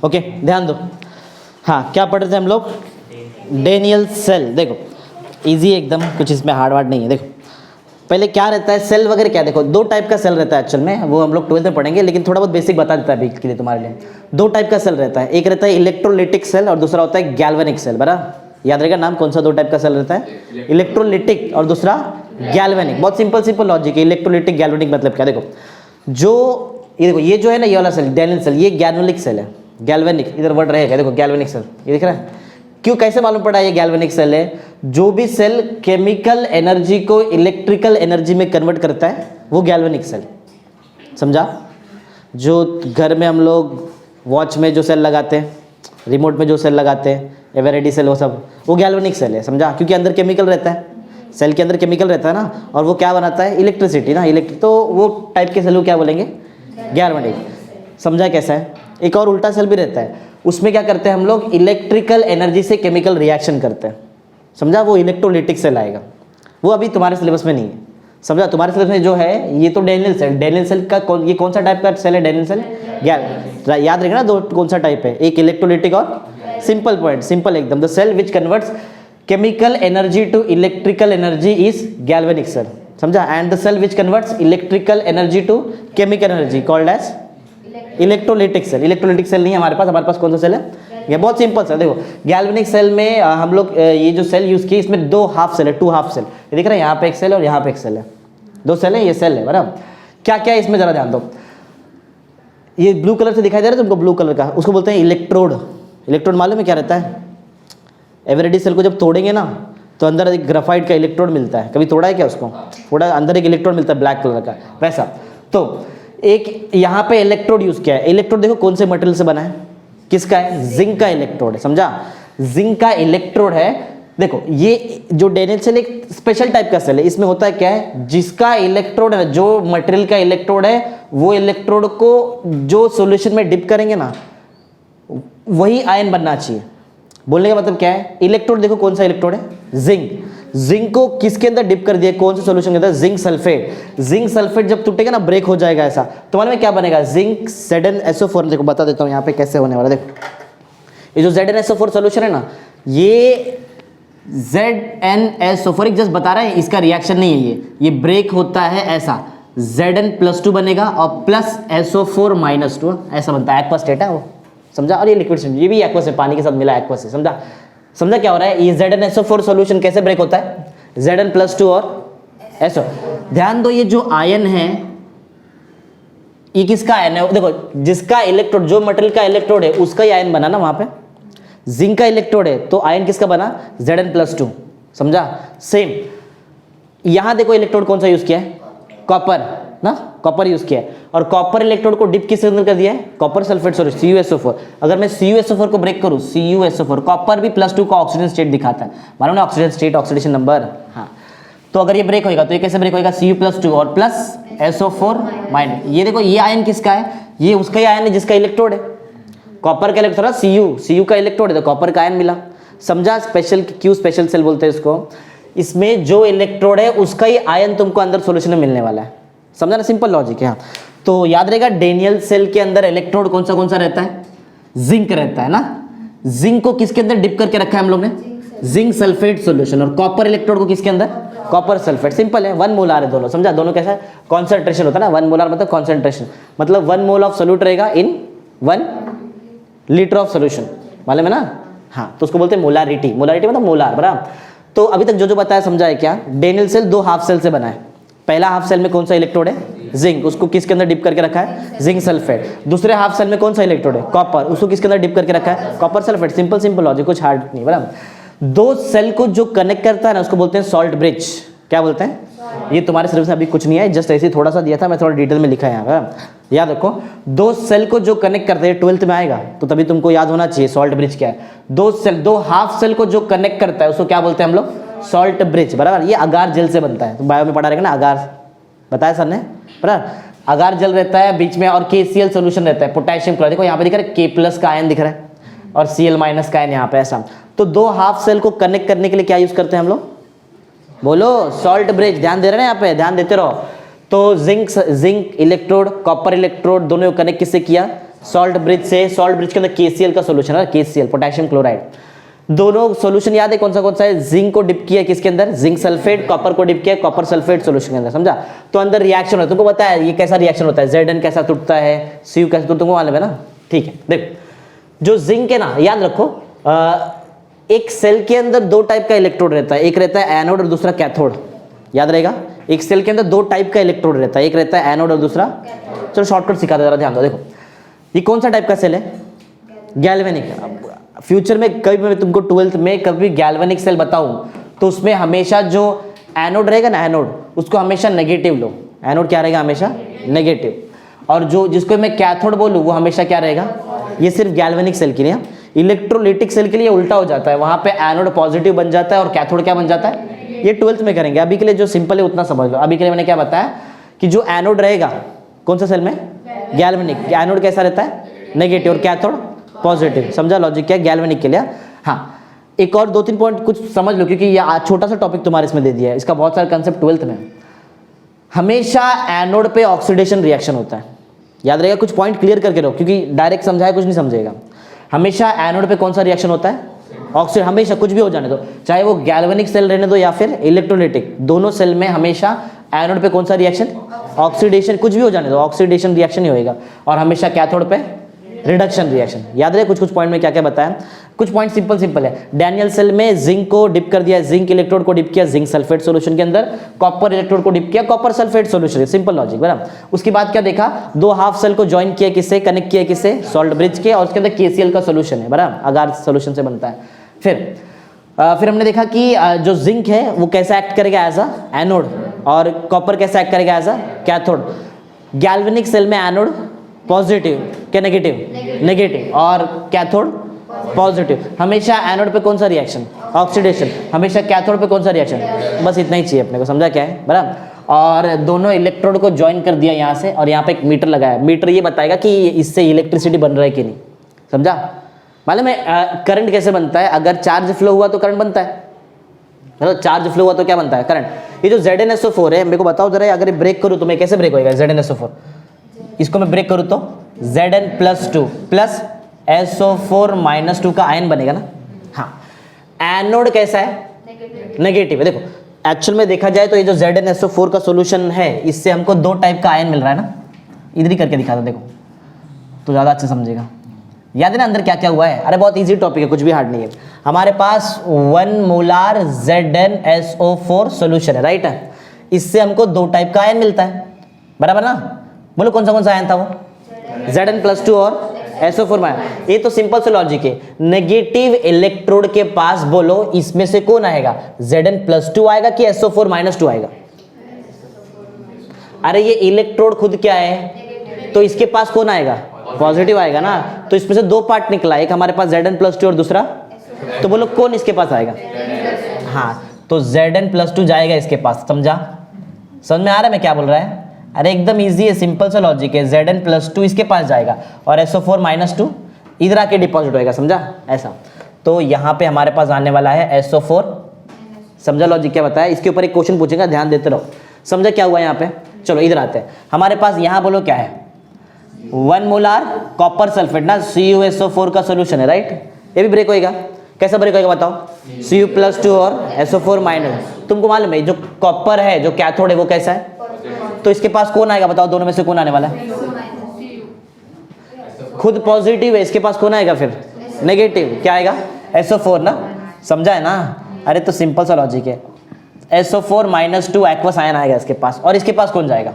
Okay ध्यान दो। हाँ क्या पढ़ रहे थे हम लोग? Daniel cell. देखो इजी एकदम, कुछ इसमें हार्ड वार्ड नहीं है। देखो पहले क्या रहता है सेल वगैरह क्या, देखो दो टाइप का सेल रहता है एक्चुअल में, वो हम लोग 12th में पढ़ेंगे, लेकिन थोड़ा बहुत बेसिक बता देता है अभी के लिए तुम्हारे लिए। दो टाइप का सेल रहता है, एक रहता है इलेक्ट्रोलिटिक सेल और दूसरा होता है गैल्वेनिक सेल। बराबर याद रहेगा नाम, कौन सा दो टाइप का सेल रहता है? इलेक्ट्रोलिटिक और दूसरा गैल्वेनिक। बहुत सिंपल लॉजिक है। इलेक्ट्रोलिटिक गैल्वेनिक मतलब क्या, देखो जो ये देखो ये जो है ना ये वाला सेल डेनियल सेल, ये गैल्वेनिक सेल है। गैल्वेनिक इधर वर्ड रहेगा, देखो गैल्वेनिक सेल ये दिख रहा है। क्यों कैसे मालूम पड़ा ये गैल्वेनिक सेल है? जो भी सेल केमिकल एनर्जी को इलेक्ट्रिकल एनर्जी में कन्वर्ट करता है वो गैल्वेनिक सेल। समझा? जो घर में हम लोग वॉच में जो सेल लगाते हैं, रिमोट में जो सेल लगाते हैं, एवरेडी सेल, वो सब वो गैल्वेनिक सेल है। समझा? क्योंकि अंदर केमिकल रहता है, सेल के अंदर केमिकल रहता है ना, और वो क्या बनाता है? इलेक्ट्रिसिटी ना, तो वो टाइप के सेल को क्या बोलेंगे? गैल्वेनिक। समझा कैसा है? एक और उल्टा सेल भी रहता है, उसमें क्या करते हैं हम लोग? इलेक्ट्रिकल एनर्जी से केमिकल रिएक्शन करते हैं। समझा? वो इलेक्ट्रोलिटिक सेल आएगा, वो अभी तुम्हारे सिलेबस में नहीं है। समझा? तुम्हारे सिलेबस में जो है ये तो डेनियल सेल। डेनियल सेल का ये कौन सा टाइप का सेल है? डेनियल सेल याद रखना दो कौन सा टाइप है, एक इलेक्ट्रोलिटिक और सिंपल पॉइंट, सिंपल एकदम। The cell which converts chemical energy to electrical energy is galvanic cell. समझा? And the cell which converts electrical energy to chemical energy called as electrolytic cell. Electrolytic cell नहीं है हमारे पास कौन सा cell है? ये बहुत सिंपल सेल। देखो गैल्वेनिक सेल में हम लोग ये जो सेल यूज किए इसमें दो हाफ सेल है, टू हाफ सेल। ये दिख रहा है, यहाँ पे एक सेल और यहाँ पे एक सेल है, दो सेल है, ये सेल है। बराबर? क्या क्या है इसमें जरा ध्यान दो। ये ब्लू कलर से दिखाई दे रहा है तुमको, ब्लू कलर का, उसको बोलते हैं इलेक्ट्रोड। इलेक्ट्रोड मालूम है क्या रहता है? एवरेडी सेल को जब तोड़ेंगे ना तो अंदर एक ग्राफाइट का इलेक्ट्रोड मिलता है। कभी तोड़ा है क्या उसको? थोड़ा अंदर एक इलेक्ट्रोड मिलता है ब्लैक कलर का, वैसा। तो एक यहाँ पे इलेक्ट्रोड यूज किया है। इलेक्ट्रोड देखो कौन से मटेरियल से बना है, किसका है? जिंक का इलेक्ट्रोड है। समझा? जिंक का इलेक्ट्रोड है। देखो ये जो डेनियल सेल एक स्पेशल टाइप का सेल है। इसमें होता है क्या है, जिसका इलेक्ट्रोड है, जो मटेरियल का इलेक्ट्रोड है, वो इलेक्ट्रोड को जो सॉल्यूशन में डिप करेंगे ना वही आयन बनना चाहिए। बोलने का मतलब क्या है? इलेक्ट्रोड देखो कौन सा इलेक्ट्रोड है? जिंक। जिंक को किसके अंदर डिप कर दिया, कौन से सॉल्यूशन के अंदर? Zinc sulphate. जिंक सल्फेट जब टूटेगा ना ब्रेक हो जाएगा ऐसा, तो मालूम है क्या बनेगा? Zinc ZnSO4। देखो बता देता हूँ यहाँ पे कैसे होने वाला। देखो ये जो ZnSO4 सॉल्यूशन है ना, ये ZnSO4 एक जस्ट बता रहा है, इसका रिएक्शन नहीं है। ये ब्रेक होता है ऐसा, Zn+2 बनेगा और प्लस SO4-2 ऐसा बनता है। एक्वा स्टेट है वो। समझा? और ये लिक्विड, ये भी एक्वस है, पानी के साथ मिला एक्वस है। समझा क्या हो रहा है? ये ZnSO4 सॉल्यूशन कैसे ब्रेक होता है? Zn+2 और SO। ध्यान दो ये जो आयन है ये किसका आयन है? देखो जिसका इलेक्ट्रोड, जो मटेरियल का इलेक्ट्रोड है उसका ही आयन बना ना वहां पे। जिंक का इलेक्ट्रोड है तो आयन किसका बना? Zn+2। समझा? सेम यहां देखो इलेक्ट्रोड कौन सा यूज किया है? कॉपर ना, कॉपर यूज किया है। और कॉपर इलेक्ट्रोड को डिप किसके अंदर कर दिया है? Copper sulphate solution CuSO4। अगर मैं CuSO4 को ब्रेक करूं, CuSO4, कॉपर भी +2 का ऑक्सीजन स्टेट दिखाता है, मालूम ना? Oxygen state, oxidation number. हाँ, तो अगर ये ब्रेक होगा तो ये कैसे ब्रेक होगा? Cu+2 और प्लस SO4-। ये देखो ये आयन किसका है? ये उसका ही आयन है जिसका इलेक्ट्रोड है। कॉपर का इलेक्ट्रोड Cu का इलेक्ट्रोड है तो कॉपर का आयन मिला। समझा? स्पेशल, क्यों स्पेशल सेल बोलते हैं इसको? इसमें जो इलेक्ट्रोड है उसका ही आयन तुमको अंदर सॉल्यूशन में मिलने वाला है। समझा ना? सिंपल लॉजिक है। तो याद रहेगा डेनियल सेल के अंदर इलेक्ट्रोड कौन सा रहता है? जिंक रहता है ना। जिंक को किसके अंदर डिप करके रखा है हम लोग ने? Zinc sulphate solution. और कॉपर इलेक्ट्रोड को किसके अंदर? Copper sulphate. सिंपल है, 1 मोलार है दोनों। समझा? दोनों कैसा है? कॉन्सेंट्रेशन होता है ना। 1 मोलार मतलब कॉन्सेंट्रेशन, मतलब 1 मोल ऑफ सोल्यूट रहेगा इन 1 लीटर ऑफ सोल्यूशन। मालूम है ना? हाँ, तो उसको बोलते हैं मोलारिटी। मोलारिटी मतलब मोलार। बराबर? तो अभी तक जो बताया समझा है क्या? डेनियल सेल 2 हाफ सेल से बना है। पहला हाफ सेल में कौन सा इलेक्ट्रोड है? जिंक, उसको किसके अंदर डिप करके रखा है? Zinc sulphate. दूसरे हाफ सेल में कौन सा इलेक्ट्रोड है? कॉपर, उसको किसके अंदर डिप करके रखा है? Copper sulphate. सिंपल लॉजिक, कुछ हार्ड नहीं। बराबर? दो सेल को जो कनेक्ट करता है ना उसको बोलते हैं सॉल्ट ब्रिज। क्या बोलते हैं? ये तुम्हारे सिलेबस में अभी कुछ नहीं है, जस्ट ऐसे थोड़ा सा दिया था, मैं थोड़ा डिटेल में लिखा है यहाँ। याद रखो, दो सेल को जो कनेक्ट करते हैं, 12th में आएगा तो तभी तुमको याद होना चाहिए सॉल्ट ब्रिज क्या है। दो हाफ सेल को जो कनेक्ट करता है उसको क्या बोलते हैं हम लोग? Salt bridge. बराबर? ये अगार जेल से बनता है, तो बायो में पढ़ा रहेगा ना, अगार बताया सर ने। बराबर? अगार जल रहता है बीच में और KCl सोल्यूशन रहता है, पोटेशियम क्लोराइड। देखो यहाँ पे दिख रहा है K+ का आयन दिख रहा है और Cl- का आयन यहाँ पे ऐसा। तो दो हाफ सेल को कनेक्ट करने के लिए क्या यूज करते हैं हम लोग? बोलो सॉल्ट ब्रिज, ध्यान दे रहे हैं यहाँ पे, ध्यान देते रहो। तो जिंक इलेक्ट्रोड, कॉपर इलेक्ट्रोड दोनों को कनेक्ट किससे किया? सॉल्ट ब्रिज से। सॉल्ट ब्रिज के अंदर KCl का सोल्यूशन है, KCl पोटेशियम क्लोराइड। दोनों सोल्यूशन याद है कौन सा है? जिंक को डिप किया किसके अंदर? Zinc sulphate. कॉपर को डिप किया कॉपर सल्फेट सोल्यूशन के अंदर, समझा? तो अंदर रिएक्शन है, तुमको पता है ये कैसा रिएक्शन होता है, Zn कैसा टूटता है, Cu कैसा, तो तुमको मालूम है ना? ठीक है, देखो जो जिंक है ना, याद रखो एक सेल के अंदर दो टाइप का इलेक्ट्रोड रहता है, एक रहता है एनोड और दूसरा कैथोड, याद रहेगा। एक सेल के अंदर दो टाइप का इलेक्ट्रोड रहता है, एक रहता है एनोड और दूसरा, चलो शॉर्टकट सिखा दे, जरा ध्यान दो। देखो ये कौन सा टाइप का सेल है? गैल्वेनिक। फ्यूचर में कभी मैं तुमको 12th में कभी गैल्वेनिक सेल बताऊं तो उसमें हमेशा जो एनोड रहेगा ना, एनोड उसको हमेशा नेगेटिव लो। एनोड क्या रहेगा? हमेशा नेगेटिव। और जो जिसको मैं कैथोड बोलूं वो हमेशा क्या रहेगा? ये सिर्फ गैल्वेनिक सेल के लिए। इलेक्ट्रोलिटिक सेल के लिए उल्टा हो जाता है, वहां पे एनोड पॉजिटिव बन जाता है और कैथोड क्या बन जाता है? ये 12th में करेंगे। अभी के लिए जो सिंपल है उतना समझ लो। अभी के लिए मैंने क्या बताया कि जो एनोड रहेगा कौन सा सेल में? गैल्वेनिक। एनोड कैसा रहता है? नेगेटिव और कैथोड पॉजिटिव। समझा लॉजिक क्या? गैल्वेनिक के लिए। हाँ, एक और 2-3 पॉइंट कुछ समझ लो, क्योंकि ये छोटा सा टॉपिक तुम्हारे इसमें दे दिया है, इसका बहुत सारा कंसेप्ट 12th में। हमेशा एनोड पे ऑक्सीडेशन रिएक्शन होता है, याद रहेगा। कुछ पॉइंट क्लियर करके रहो, क्योंकि डायरेक्ट समझाया कुछ नहीं समझेगा। हमेशा एनोड पे कौन सा रिएक्शन होता है? ऑक्सीडेशन। हमेशा कुछ भी हो जाने दो, चाहे वो गैल्वेनिक सेल रहने दो या फिर इलेक्ट्रोलिटिक, दोनों सेल में हमेशा एनोड पे कौन सा रिएक्शन? ऑक्सीडेशन। कुछ भी हो जाने दो, ऑक्सीडेशन रिएक्शन ही होएगा। और हमेशा कैथोड पे रिडक्शन रिएक्शन। याद रहे कुछ पॉइंट में क्या क्या बताया? कुछ पॉइंट सिंपल है। डैनियल सेल में जिंक को डिप कर दिया, जिंक इलेक्ट्रोड को डिप किया जिंक सल्फेट सॉल्यूशन के अंदर, कॉपर इलेक्ट्रोड को डिप किया copper sulphate solution. Simple logic, बराबर। उसके बाद क्या देखा? दो हाफ सेल को ज्वाइन किया किससे? कनेक्ट किया किससे? सॉल्ट ब्रिज के, और उसके अंदर KCl का सॉल्यूशन है, बराबर, अगार सॉल्यूशन से बनता है। फिर हमने देखा कि जो जिंक है वो कैसा एक्ट करेगा? As a anode. और कॉपर कैसा एक्ट करेगा? As a cathode. Galvanic cell में एनोड पॉजिटिव क्या नेगेटिव? नेगेटिव। और कैथोड पॉजिटिव। हमेशा एनोड पे कौन सा रिएक्शन? ऑक्सीडेशन। हमेशा कैथोड पे कौन सा रिएक्शन? बस इतना ही चाहिए अपने को, समझा क्या है, बराबर। और दोनों इलेक्ट्रोड को ज्वाइन कर दिया यहाँ से, और यहाँ पे एक मीटर लगाया। मीटर ये बताएगा कि इससे इलेक्ट्रिसिटी बन रहा है कि नहीं, समझा? मालूम है करंट कैसे बनता है? अगर चार्ज फ्लो हुआ तो करंट बनता है, मतलब चार्ज फ्लो हुआ तो क्या बनता है? करंट। ये जो ZnSO4 है, मेरे को बताओ जरा, अगर ब्रेक करूँ तो मैं कैसे ब्रेक होएगा ZnSO4? इसको मैं ब्रेक करूँ तो Zn+2 प्लस SO4-2 का आयन बनेगा ना। हाँ, एनोड कैसा है? नेगेटिव है। देखो एक्चुअल में देखा जाए तो ये जो ZnSO4 का सॉल्यूशन है, इससे हमको दो टाइप का आयन मिल रहा है ना। इधर ही करके दिखा दो, देखो तो ज़्यादा अच्छा समझेगा। याद है ना अंदर क्या क्या हुआ है? अरे बहुत इजी टॉपिक है, कुछ भी हार्ड नहीं है। हमारे पास 1 मोलार ZnSO4 सॉल्यूशन है, राइट है। इससे हमको दो टाइप का आयन मिलता है, बराबर ना? बोलो कौन सा आयन था वो? Zn+2 और SO4 में। ये तो सिंपल सा लॉजिक है। नेगेटिव इलेक्ट्रोड के पास बोलो इसमें से कौन आएगा? Zn+2 आएगा कि SO4-2 आएगा? अरे ये इलेक्ट्रोड खुद क्या है, तो इसके पास कौन आएगा? पॉजिटिव आएगा ना। तो इसमें से दो पार्ट निकला, एक हमारे पास Zn+2 और दूसरा, तो बोलो कौन इसके पास आएगा? हाँ, तो Zn+2 जाएगा इसके पास, समझा? समझ में आ रहा है मैं क्या बोल रहा है? अरे एकदम इजी है, सिंपल सा लॉजिक है। Zn+2 इसके पास जाएगा और SO4-2 इधर आके डिपॉजिट होएगा, समझा? ऐसा। तो यहाँ पे हमारे पास आने वाला है SO4, समझा लॉजिक क्या बताया? इसके ऊपर एक क्वेश्चन पूछेगा, ध्यान देते रहो। समझा क्या हुआ यहाँ पे? चलो इधर आते हैं। हमारे पास यहाँ बोलो क्या है? 1 मोलार कॉपर सल्फेट ना, CuSO4 का सोल्यूशन है, राइट। ये भी ब्रेक होएगा। कैसा ब्रेक होएगा बताओ? Cu+2 और SO4-। तुमको मालूम है जो कॉपर है, जो कैथोड है, वो कैसा है? तो इसके पास कौन आएगा बताओ? दोनों में से कौन आने वाला है? खुद पॉजिटिव है, इसके पास कौन आएगा फिर? नेगेटिव। क्या आएगा? SO4 ना, समझा है ना? अरे तो सिंपल सा लॉजिक है। SO4-2 एक्वस आयन आएगा इसके पास, और इसके पास कौन जाएगा?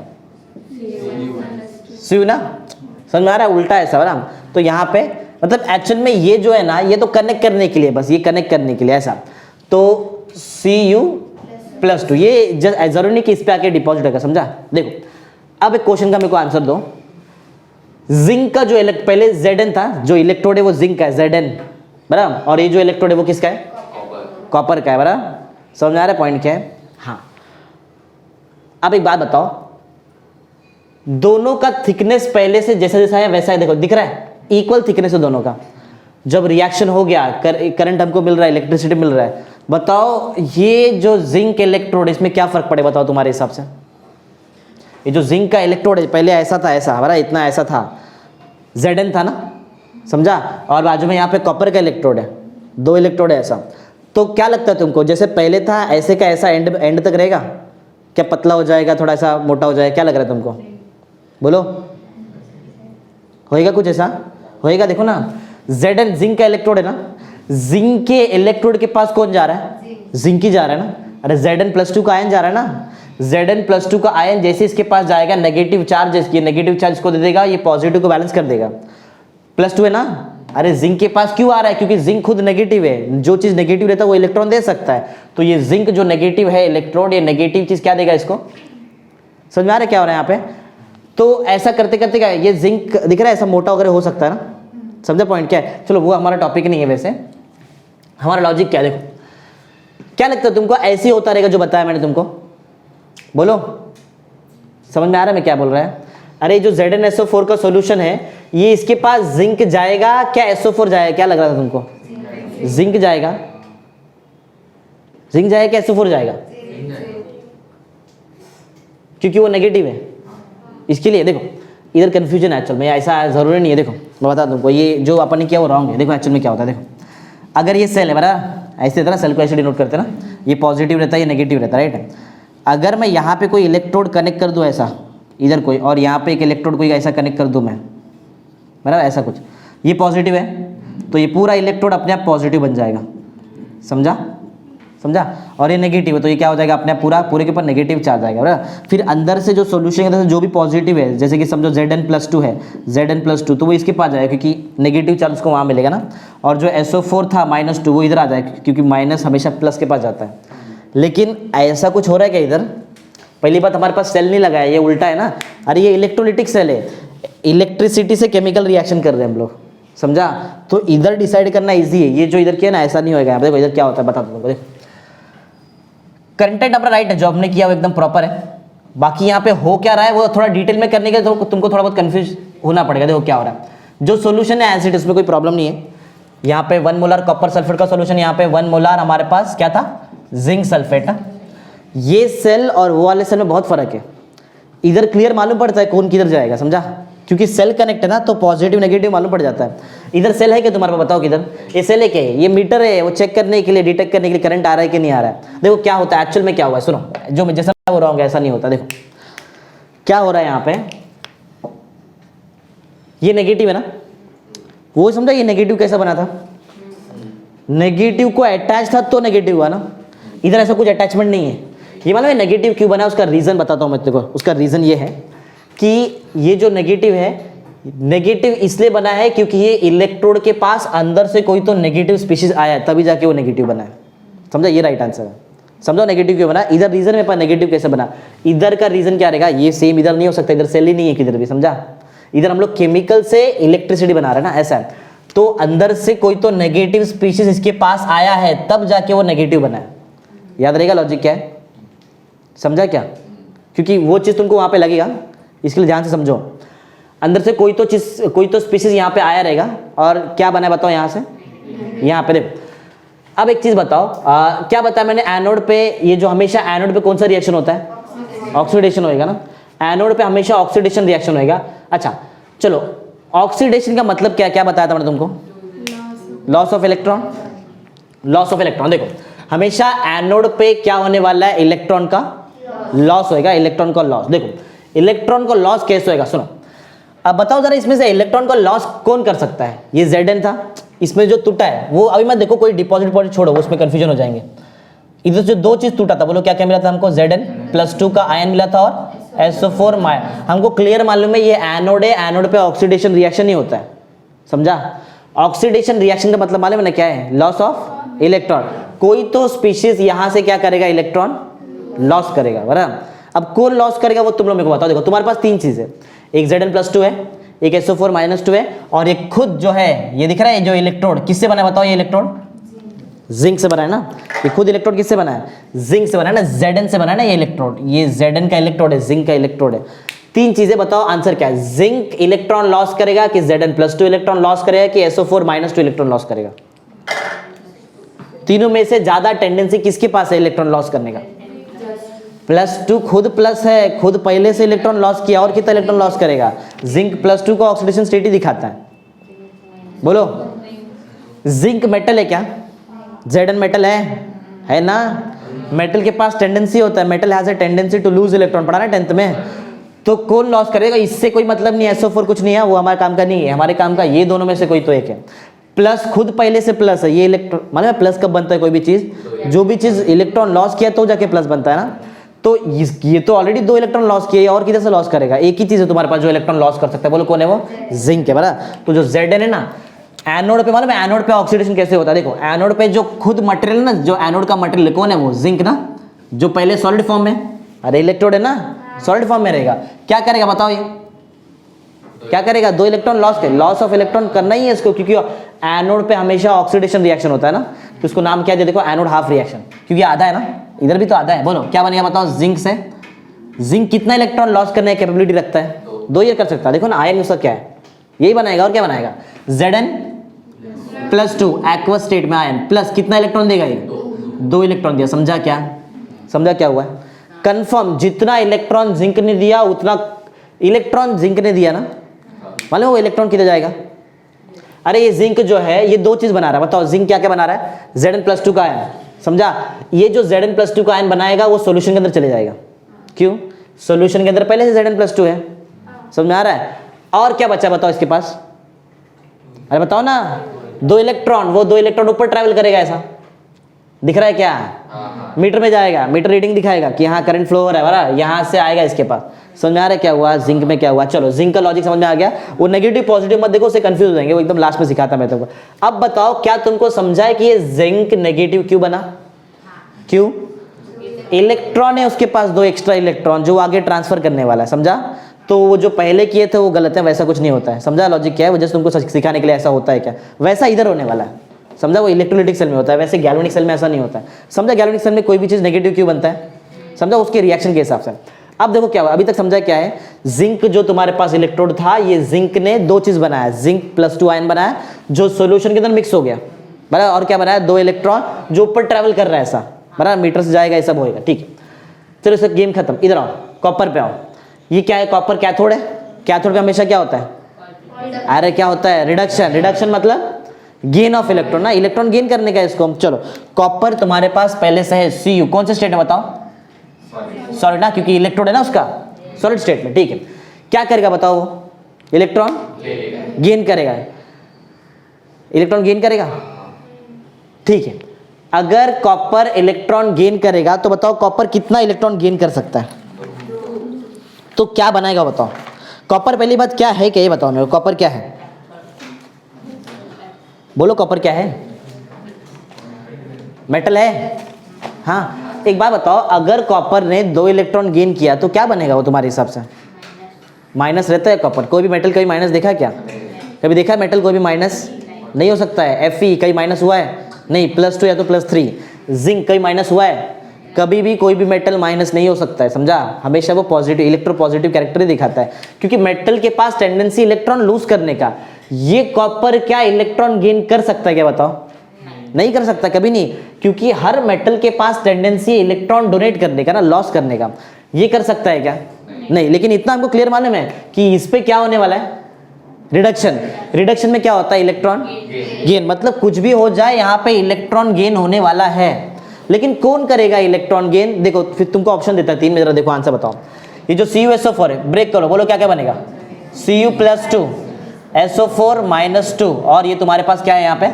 Cu ना। समझ में आ रहा है? उल्टा है सब ना। तो यहाँ पे मतलब एक्चुअल में ये जो है ना, ये तो कनेक्ट करने के लिए, बस ये कनेक्ट करने के लिए ऐसा। तो Cu+2 ये जरूरी नहीं कि इस पे आके डिपॉजिट होगा, समझा? देखो अब एक क्वेश्चन का मेरे को आंसर दो। जिंक का जो पहले Zn था, जो इलेक्ट्रोड है वो जिंक का है, Zn, बराबर। और ये जो इलेक्ट्रोड है वो किसका है? कॉपर का है, बराबर। समझ में आ रहा है पॉइंट क्या है? हाँ। अब एक बात बताओ, दोनों का थिकनेस पहले से जैसा जैसा है वैसा है, देखो दिख रहा है, इक्वल थिकनेस है दोनों का। जब रिएक्शन हो गया, करंट हमको मिल रहा है, इलेक्ट्रिसिटी मिल रहा है, बताओ ये जो जिंक इलेक्ट्रोड इसमें क्या फर्क पड़े बताओ तुम्हारे हिसाब से। ये जो जिंक का इलेक्ट्रोड है पहले ऐसा था, ऐसा हमारा इतना ऐसा था, Zn था ना, समझा, और बाजू में यहाँ पे कॉपर का इलेक्ट्रोड है, 2 इलेक्ट्रोड है ऐसा। तो क्या लगता है तुमको जैसे पहले था ऐसे का ऐसा एंड तक रहेगा, क्या पतला हो जाएगा, थोड़ा सा मोटा हो जाएगा, क्या लग रहा है तुमको, बोलो, होएगा कुछ ऐसा, होएगा। देखो ना Zn जिंक का इलेक्ट्रोड है ना, जिंक के इलेक्ट्रोड के पास कौन जा रहा है, जिंक ही जा रहा है ना। अरे Zn+2 का आयन जा रहा है ना, Zn+2 का आयन जैसे इसके पास जाएगा नेगेटिव चार्ज, इसकी नेगेटिव चार्ज इसको दे देगा, ये पॉजिटिव को बैलेंस कर देगा, +2 है ना। अरे जिंक के पास क्यों आ रहा है, क्योंकि जिंक खुद नेगेटिव है, जो चीज नेगेटिव रहता है वो इलेक्ट्रॉन दे सकता है, तो ये जिंक जो नेगेटिव है इलेक्ट्रॉन, ये नेगेटिव चीज क्या देगा इसको, समझ में आ रहा है क्या हो रहा है यहाँ पे। तो ऐसा करते करते क्या ये जिंक दिख रहा है ऐसा मोटा वगैरह हो सकता है ना, समझा पॉइंट क्या है। चलो वो हमारा टॉपिक नहीं है, वैसे हमारा लॉजिक क्या है, देखो क्या लगता है तुमको ऐसे होता रहेगा जो बताया मैंने तुमको, बोलो समझ में आ रहा है मैं क्या बोल रहा है। अरे जो ZnSO4 का सॉल्यूशन है ये इसके पास जिंक जाएगा क्या SO4 जाएगा, क्या लग रहा था तुमको, जिंक जाएगा, जिंक जाएगा क्या SO4 जाएगा, क्योंकि वो नेगेटिव है। इसके लिए देखो इधर कंफ्यूजन है एक्चुअल में, ऐसा जरूरी नहीं है। देखो मैं बता दूँ ये जो अपन ने किया वो रॉन्ग है। देखो एक्चुअल में क्या होता है, देखो अगर ये सेल है बराबर, ऐसे रहता ना, सेल को ऐसे डिनोट करते ना, ये पॉजिटिव रहता है ये नेगेटिव रहता है, राइट। अगर मैं यहाँ पे कोई इलेक्ट्रोड कनेक्ट कर दूँ ऐसा इधर कोई, और यहाँ पे एक इलेक्ट्रोड कोई ऐसा कनेक्ट कर दूँ मैं, बराबर ऐसा कुछ, ये पॉजिटिव है तो ये पूरा इलेक्ट्रोड अपने आप पॉजिटिव बन जाएगा, समझा समझा, और ये नेगेटिव है तो ये क्या हो जाएगा अपने आप पूरे के ऊपर नेगेटिव चार्ज आएगा, बराबर। फिर अंदर से जो सोल्यूशन है जो भी पॉजिटिव है, जैसे कि समझो Zn+2 है, Zn+2 तो वो इसके पास जाएगा क्योंकि नेगेटिव चार्ज उसको वहाँ मिलेगा ना, और जो SO4 था -2 वो इधर आ जाएगा क्योंकि माइनस हमेशा प्लस के पास जाता है। लेकिन ऐसा कुछ हो रहा है क्या इधर, पहली बात हमारे पास सेल नहीं लगा है, ये उल्टा है ना। अरे ये इलेक्ट्रोलिटिक सेल है, इलेक्ट्रिसिटी से केमिकल रिएक्शन कर रहे हैं हम लोग, समझा। तो इधर डिसाइड करना इजी है, ये जो इधर किया ना ऐसा नहीं होगा। देखो इधर क्या होता है बता दो, देखो कंटेंट अपना राइट है, जो हमने किया वो एकदम प्रॉपर है, बाकी यहाँ पे हो क्या रहा है वो थोड़ा डिटेल में करने के लिए तो तुमको थोड़ा बहुत कंफ्यूज होना पड़ेगा। देखो क्या हो रहा है, जो सोल्यूशन है एसिड उसमें कोई प्रॉब्लम नहीं है। यहाँ पे 1 मोलर कॉपर सल्फेट का सोल्यूशन, यहाँ पे 1 मोलर हमारे पास क्या था, जिंक सल्फेट ना। ये सेल और वो वाले सेल में बहुत फर्क है, इधर क्लियर मालूम पड़ता है कौन किधर जाएगा, समझा, क्योंकि सेल कनेक्ट है ना तो पॉजिटिव नेगेटिव मालूम पड़ जाता है। इधर सेल है क्या तुम्हारे पास, बताओ किधर, ये सेल है क्या है, ये मीटर है वो चेक करने के लिए, डिटेक्ट करने के लिए करंट आ रहा है कि नहीं आ रहा है। देखो क्या होता है एक्चुअल में, क्या हुआ है सुनो, जो जैसा हो रहा होगा ऐसा नहीं होता। देखो क्या हो रहा है यहाँ पे, ये नेगेटिव है ना, वो समझा ये नेगेटिव कैसा बना था, नेगेटिव को अटैच था तो नेगेटिव हुआ ना, इधर ऐसा कुछ अटैचमेंट नहीं है। ये मालूम है नेगेटिव क्यों बना, उसका रीजन बताता हूँ मैं देखो। उसका रीजन ये है कि ये जो नेगेटिव है, नेगेटिव इसलिए बना है क्योंकि ये इलेक्ट्रोड के पास अंदर से कोई तो नेगेटिव स्पीशीज आया है तभी जाके वो नेगेटिव बना है, समझा, ये राइट आंसर है। समझो नेगेटिव क्यों बना, इधर रीजन में पर नेगेटिव कैसे बना, इधर का रीजन क्या रहेगा, ये सेम इधर नहीं हो सकता, इधर सेल ही नहीं है किधर भी, समझा। इधर हम लोग केमिकल से इलेक्ट्रिसिटी बना रहे हैं ना, ऐसा है। तो अंदर से कोई तो नेगेटिव स्पीशीज इसके पास आया है तब जाके वो नेगेटिव बना है, याद रहेगा लॉजिक क्या है, समझा क्या, क्योंकि वो चीज़ तुमको वहाँ पे लगेगा, इसके लिए ध्यान से समझो। अंदर से कोई तो चीज़, कोई तो स्पीशीज यहाँ पे आया रहेगा और क्या बना है बताओ, यहाँ से यहाँ पे देखो। अब एक चीज़ बताओ, क्या बताया मैंने, एनोड पे, ये जो हमेशा एनोड पे कौन सा रिएक्शन होता है, ऑक्सीडेशन होएगा ना, एनोड पे हमेशा ऑक्सीडेशन रिएक्शन होएगा। अच्छा चलो, ऑक्सीडेशन का मतलब क्या, क्या बताया था मैंने तुमको, loss of electron, loss of electron. देखो हमेशा एनोड पे क्या होने वाला है, इलेक्ट्रॉन का लॉस होएगा, इलेक्ट्रॉन का लॉस। देखो इलेक्ट्रॉन का लॉस कैसे होएगा, सुनो। अब बताओ जरा इसमें से इलेक्ट्रॉन का लॉस कौन कर सकता है, ये Zn था, इसमें जो टूटा है वो अभी मत देखो, कोई डिपॉजिट छोड़ो उसमें कंफ्यूजन हो जाएंगे। इधर जो दो चीज टूटा था, बोलो क्या क्या मिला था हमको, Zn+2 का आयन मिला था और SO4 हमको क्लियर मालूम है ये एनोड है, एनोड पे ऑक्सीडेशन रिएक्शन ही होता है, समझा। ऑक्सीडेशन रिएक्शन का मतलब मालूम है ना क्या है, लॉस ऑफ इलेक्ट्रॉन। कोई तो स्पीशीज यहां से क्या करेगा, इलेक्ट्रॉन लॉस करेगा, बराबर। अब कौन लॉस करेगा वो तुम लोग मेरे को बताओ। देखो तुम्हारे पास तीन चीज है, एक Zn+2 है, एक SO4-2 है, और एक खुद जो है ये दिख रहा है, जो इलेक्ट्रोड किससे बना है बताओ, ये इलेक्ट्रोड जिंक से बना है ना, ये खुद इलेक्ट्रोड किससे बना है, जिंक से बना है ना, Zn से बना है ना ये इलेक्ट्रोड, ये Zn का इलेक्ट्रोड है, जिंक का इलेक्ट्रोड है। तीन चीजें बताओ, आंसर क्या है, जिंक इलेक्ट्रॉन लॉस करेगा कि Zn+2 इलेक्ट्रॉन लॉस करेगा कि SO4-2 इलेक्ट्रॉन लॉस करेगा, तीनों में से ज्यादा टेंडेंसी किसके पास है इलेक्ट्रॉन लॉस करने का? +2 खुद प्लस है, खुद पहले से इलेक्ट्रॉन लॉस किया, और कितना इलेक्ट्रॉन लॉस करेगा? जिंक +2 को ऑक्सीडेशन स्टेट ही दिखाता है। बोलो, जिंक मेटल है क्या? Zn मेटल है ना? मेटल के पास टेंडेंसी होता है, metal has a tendency to lose electron, पढ़ा ना 10th में। तो कौन लॉस करेगा? इससे कोई मतलब नहीं है, SO4 कुछ नहीं है, वो हमारे काम का नहीं है, हमारे काम का ये दोनों में से कोई तो एक है। प्लस खुद पहले से प्लस है, ये इलेक्ट्रॉन मतलब प्लस कब बनता है? कोई भी चीज, जो भी चीज इलेक्ट्रॉन लॉस किया तो जाके प्लस बनता है ना। तो ये तो ऑलरेडी 2 इलेक्ट्रॉन लॉस किए, और किधर से लॉस करेगा? एक ही चीज है तुम्हारे पास जो इलेक्ट्रॉन लॉस कर सकता है, बोलो कौन है वो? जिंक है, बराबर। तो जो Zn है ना, एनोड पे मालूम है एनोड पे ऑक्सीडेशन कैसे होता है? देखो, एनोड पे जो खुद मटेरियल ना, जो एनोड का मटेरियल कौन है? वो जिंक ना, जो पहले सॉलिड फॉर्म में, अरे इलेक्ट्रोड है ना, सॉलिड फॉर्म में रहेगा। क्या करेगा बताओ? ये क्या करेगा? 2 इलेक्ट्रॉन लॉस कर, लॉस ऑफ इलेक्ट्रॉन करना ही है इसको, क्योंकि एनोड पे हमेशा ऑक्सीडेशन रिएक्शन होता है ना, तो इसको नाम क्या दिया? देखो, एनोड हाफ रिएक्शन, क्योंकि आधा है ना, इधर भी तो आधा है। बोलो क्या बनेगा बताओ? जिंक से जिंक कितना इलेक्ट्रॉन लॉस करने की कैपेबिलिटी रखता है? 2 ये कर सकता है। देखो ना, आयन उसका क्या है, यही बनाएगा, और क्या बनाएगा? Zn+2 एक्वस स्टेट में आयन प्लस कितना इलेक्ट्रॉन देगा? ये 2 इलेक्ट्रॉन दिया। समझा क्या? समझा क्या हुआ? कंफर्म, जितना इलेक्ट्रॉन जिंक ने दिया उतना इलेक्ट्रॉन जिंक ने दिया ना, मालूम वो इलेक्ट्रॉन किधर जाएगा? अरे ये जिंक जो है ये 2 चीज बना रहा है, बताओ जिंक क्या क्या बना रहा है? Zn+2 का आयन। समझा? ये जो Zn+2 का आयन बनाएगा वो सॉल्यूशन के अंदर चले जाएगा। क्यों? सॉल्यूशन के अंदर पहले से Zn+2 है, समझ में आ रहा है? और क्या बचा बताओ इसके पास? अरे बताओ ना, 2 इलेक्ट्रॉन, वो 2 इलेक्ट्रॉन ऊपर ट्रैवल करेगा, ऐसा दिख रहा है क्या? मीटर में जाएगा, मीटर रीडिंग दिखाएगा कि हाँ करंट फ्लो हो रहा है, बराबर, यहाँ से आएगा इसके पास। समझ में आ रहा है क्या हुआ? जिंक में क्या हुआ? चलो, जिंक का लॉजिक समझ में आ गया। वो नेगेटिव पॉजिटिव मत देखो, उसे कंफ्यूज हो जाएंगे, वो एकदम लास्ट में सिखाता मैं तुमको। अब बताओ, क्या तुमको समझा है कि ये जिंक नेगेटिव क्यों बना? क्यों? इलेक्ट्रॉन है उसके पास 2 एक्स्ट्रा इलेक्ट्रॉन जो आगे ट्रांसफर करने वाला है। समझा? तो वो जो पहले किए थे वो गलत है, वैसा कुछ नहीं होता है। समझा लॉजिक क्या है? वजह से तुमको सिखाने के लिए ऐसा होता है क्या, वैसा इधर होने वाला है। समझा? वो इलेक्ट्रोलाइटिक सेल में होता है, वैसे गैल्वेनिक सेल में ऐसा नहीं होता है। समझा? गैल्वेनिक सेल में कोई भी चीज नेगेटिव क्यों बनता है? समझा? उसके रिएक्शन के हिसाब से। अब देखो क्या हुआ, अभी तक समझा क्या है? जिंक जो तुम्हारे पास इलेक्ट्रोड था, ये जिंक ने 2 चीज बनाया, जिंक+2 आयन बनाया जो सोल्यूशन के अंदर मिक्स हो गया, बराबर। और क्या बनाया? 2 इलेक्ट्रॉन जो ऊपर ट्रेवल कर रहा है, ऐसा बराबर, मीटर से जाएगा, ये सब होएगा। ठीक है, चलो इसका गेम खत्म। इधर आओ, कॉपर पे आओ। ये क्या है? कॉपर कैथोड है। कैथोड पे हमेशा क्या होता है? अरे क्या होता है? रिडक्शन। रिडक्शन मतलब गेन ऑफ इलेक्ट्रॉन ना, इलेक्ट्रॉन गेन करने का इसको हम। चलो, कॉपर तुम्हारे पास पहले से है Cu, कौन से स्टेट में बताओ? सॉलिड ना, क्योंकि इलेक्ट्रोड है ना उसका, सॉलिड स्टेट में। ठीक है, क्या करेगा बताओ? वो इलेक्ट्रॉन गेन करेगा, इलेक्ट्रॉन गेन करेगा। ठीक है, अगर कॉपर इलेक्ट्रॉन गेन करेगा तो बताओ कॉपर कितना इलेक्ट्रॉन गेन कर सकता है? तो क्या बनाएगा बताओ? कॉपर पहली बात क्या है, क्या ये बताओ मेरे को, कॉपर क्या है? बोलो कॉपर क्या है? मेटल है। हाँ, एक बात बताओ, अगर कॉपर ने 2 इलेक्ट्रॉन गेन किया तो क्या बनेगा वो तुम्हारे हिसाब से? माइनस रहता है कॉपर। कोई भी मेटल कभी माइनस देखा है क्या? कभी देखा है मेटल कोई भी माइनस? नहीं हो सकता है। Fe कहीं माइनस हुआ है? नहीं, +2 या तो +3। जिंक कहीं माइनस हुआ है? कभी भी कोई भी मेटल माइनस नहीं हो सकता है। समझा? हमेशा वो पॉजिटिव, इलेक्ट्रो पॉजिटिव कैरेक्टर ही दिखाता है, क्योंकि मेटल के पास टेंडेंसी इलेक्ट्रॉन लूज करने का। ये कॉपर क्या इलेक्ट्रॉन गेन कर सकता है क्या बताओ? नहीं कर सकता, कभी नहीं, क्योंकि हर मेटल के पास टेंडेंसी इलेक्ट्रॉन डोनेट करने का ना, लॉस करने का। ये कर सकता है क्या? नहीं। लेकिन इतना हमको क्लियर मालूम है कि इस पे क्या होने वाला है? रिडक्शन। रिडक्शन में क्या होता है? Electron gain. मतलब कुछ भी हो जाए, यहाँ पे इलेक्ट्रॉन गेन होने वाला है। लेकिन कौन करेगा इलेक्ट्रॉन गेन? देखो, फिर तुमको ऑप्शन देता है 3 में, जरा देखो आंसर बताओ। ये जो CuSO4 है, ब्रेक करो, बोलो क्या क्या बनेगा? Cu+2 SO4 -2, और ये तुम्हारे पास क्या है यहाँ पे?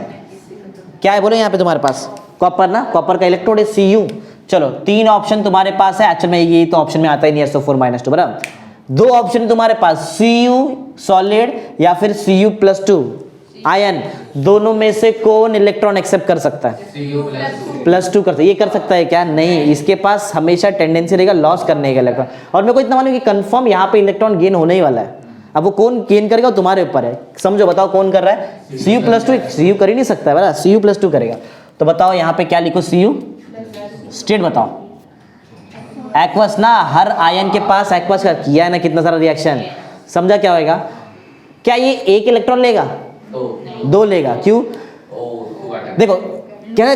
क्या है बोलो यहाँ पे तुम्हारे पास? कॉपर ना, कॉपर का इलेक्ट्रोड है Cu। चलो, 3 ऑप्शन तुम्हारे पास है। एक्चुअल में ये तो ऑप्शन में आता ही नहीं, SO4 -2, बराबर। 2 ऑप्शन तुम्हारे पास, Cu सॉलिड या फिर Cu+2 आयन। दोनों में से कौन इलेक्ट्रॉन एक्सेप्ट कर सकता है? +2 कर सकता है। ये कर सकता है क्या? नहीं, इसके पास हमेशा टेंडेंसी रहेगा लॉस करने का इलेक्ट्रॉन। और मेरे को इतना मालूम कि कंफर्म यहाँ पे इलेक्ट्रॉन गेन होने ही वाला है। अब वो कौन गेन करेगा तुम्हारे ऊपर है। समझो, बताओ कौन कर रहा है? Cu+2। Cu कर ही नहीं सकता है, बराबर, Cu+2 करेगा। तो बताओ यहाँ पे क्या लिखो? Cu स्टेट बताओ। एक्वस ना, हर आयन के पास एक्वस का किया है ना कितना सारा रिएक्शन। समझा क्या होएगा? क्या ये 1 इलेक्ट्रॉन लेगा? 2 लेगा। क्यों? देखो क्या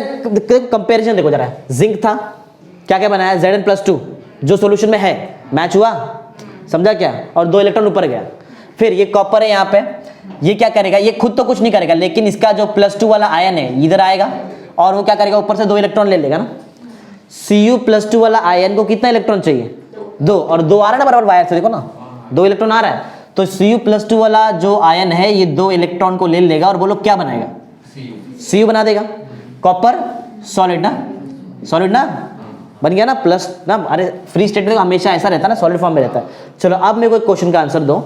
कंपेरिजन देखो जरा, जिंक था, क्या क्या बनाया Zn+2 जो सॉल्यूशन में है, मैच हुआ, समझा क्या, और 2 इलेक्ट्रॉन ऊपर गया। फिर ये कॉपर है यहाँ पे, ये क्या करेगा, ये खुद तो कुछ नहीं करेगा, लेकिन इसका जो +2 वाला आयन है इधर आएगा और वो क्या करेगा, ऊपर से 2 इलेक्ट्रॉन ले लेगा ना। Cu+2 वाला आयन को कितना इलेक्ट्रॉन चाहिए, 2, और 2 आ रहा है ना बराबर वायर से, देखो ना 2 इलेक्ट्रॉन आ रहा है, तो Cu+2 वाला जो आयन है ये 2 इलेक्ट्रॉन को ले लेगा और बोलो क्या बनाएगा, Cu बना देगा। कॉपर सॉलिड ना, सॉलिड ना बन गया ना, प्लस ना, अरे फ्री स्टेट में हमेशा ऐसा रहता है ना, सॉलिड फॉर्म में रहता है। चलो अब मेरे को एक क्वेश्चन का आंसर दो,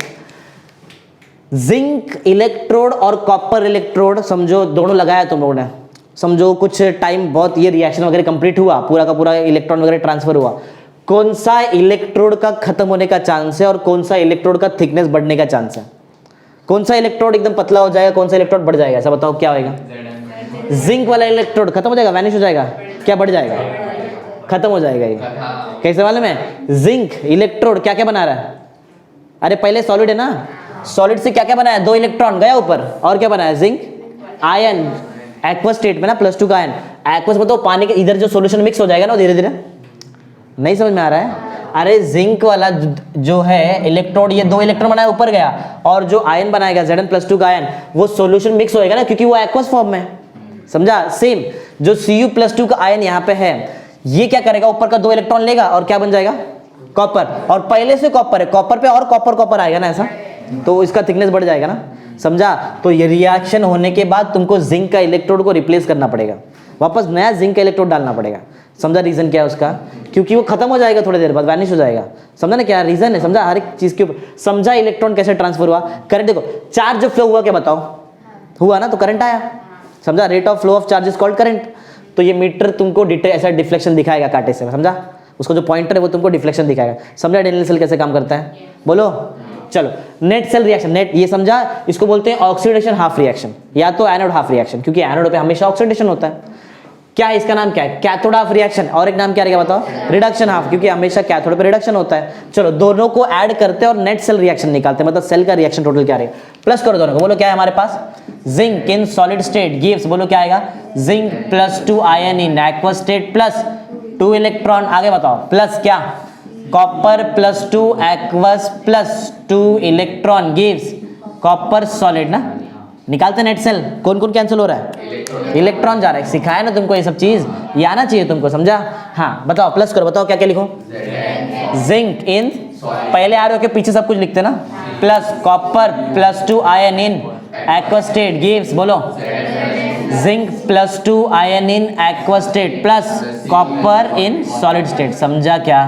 जिंक इलेक्ट्रोड और कॉपर इलेक्ट्रोड समझो दोनों लगाया तुम लोगों ने, समझो कुछ टाइम बहुत ये रिएक्शन वगैरह कंप्लीट हुआ, पूरा का पूरा इलेक्ट्रॉन वगैरह ट्रांसफर हुआ, कौन सा इलेक्ट्रोड का खत्म होने का चांस है और कौन सा इलेक्ट्रोड का थिकनेस बढ़ने का चांस है, कौन सा इलेक्ट्रोड एकदम पतला हो जाएगा, कौन सा इलेक्ट्रोड बढ़ जाएगा, ऐसा बताओ क्या होगा। जिंक वाला इलेक्ट्रोड खत्म हो जाएगा, वैनिश हो जाएगा, क्या बढ़ जाएगा, खत्म हो जाएगा। ये कैसे मालूम है, जिंक इलेक्ट्रोड क्या क्या बना रहा है, अरे पहले सॉलिड है ना, सॉलिड से क्या क्या बनाया, 2 इलेक्ट्रॉन गया ऊपर, और क्या बनाया, जिंक आयन, एक्वस स्टेट में ना +2 का आयन, एक्वस मतलब पानी के इधर जो सॉल्यूशन मिक्स हो जाएगा ना धीरे धीरे, नहीं समझ में आ रहा है। अरे जिंक वाला जो है इलेक्ट्रोड, ये 2 इलेक्ट्रॉन बनाया ऊपर गया, और जो आयन बनाएगा Zn+2 का आयन, वो सॉल्यूशन मिक्स होएगा ना, क्योंकि वो एक्वस फॉर्म में, समझा। सेम जो Cu+2 का आयन यहाँ पे है, ये क्या करेगा, ऊपर का 2 इलेक्ट्रॉन लेगा और क्या बन जाएगा, कॉपर, और पहले से कॉपर है, कॉपर पे और कॉपर आएगा ना ऐसा, तो इसका थिकनेस बढ़ जाएगा ना, समझा। तो ये रिएक्शन होने के बाद तुमको जिंक का इलेक्ट्रोड को रिप्लेस करना पड़ेगा, वापस नया जिंक का इलेक्ट्रोड डालना पड़ेगा, समझा। रीजन क्या है उसका, क्योंकि वो खत्म हो जाएगा थोड़ी देर बाद, वैनिश हो जाएगा, समझा ना क्या रीजन है, समझा। हर एक चीज के ऊपर समझा, इलेक्ट्रॉन कैसे ट्रांसफर हुआ, करंट देखो, चार्ज फ्लो हुआ, क्या बताओ, हुआ ना, तो करंट आया, समझा। Rate of flow of charge is called current. तो ये मीटर तुमको ऐसा डिफ्लेक्शन दिखाएगा कांटे से, समझा, उसको जो पॉइंटर है वो तुमको डिफ्लेक्शन दिखाएगा, समझा। डेनियल सेल कैसे काम करता है, बोलो। चलो नेट सेल रिएक्शन, नेट ये समझा, इसको बोलते हैं ऑक्सीडेशन हाफ रिएक्शन, या तो एनोड हाफ रिएक्शन, क्योंकि एनोड पे हमेशा ऑक्सीडेशन होता है। क्या है इसका नाम, क्या है, कैथोड हाफ रिएक्शन, और एक नाम क्या रहेगा बताओ, रिडक्शन हाफ, क्योंकि हमेशा कैथोड पे रिडक्शन होता है। चलो दोनों को ऐड करते हैं और नेट सेल रिएक्शन निकालते हैं, मतलब सेल का रिएक्शन टोटल क्या रहेगा, प्लस करो दोनों को, बोलो क्या है हमारे पास, zinc in solid state gives, बोलो क्या आएगा, zinc +2 ion in aqueous state plus 2 electron, आगे बताओ, प्लस क्या, copper +2 aqueous plus 2 electron gives copper solid ना। निकालते नेट सेल, कौन कौन कैंसिल हो रहा है, इलेक्ट्रॉन जा रहा है, सिखाया ना तुमको ये सब चीज, ये आना चाहिए तुमको, समझा। हाँ बताओ, प्लस करो, बताओ क्या क्या लिखो, जिंक इन, पहले आ रहे हो के पीछे सब कुछ लिखते ना, plus copper +2 ion in aqueous state gives, बोलो zinc +2 ion in aqueous state plus copper in solid state, समझा क्या।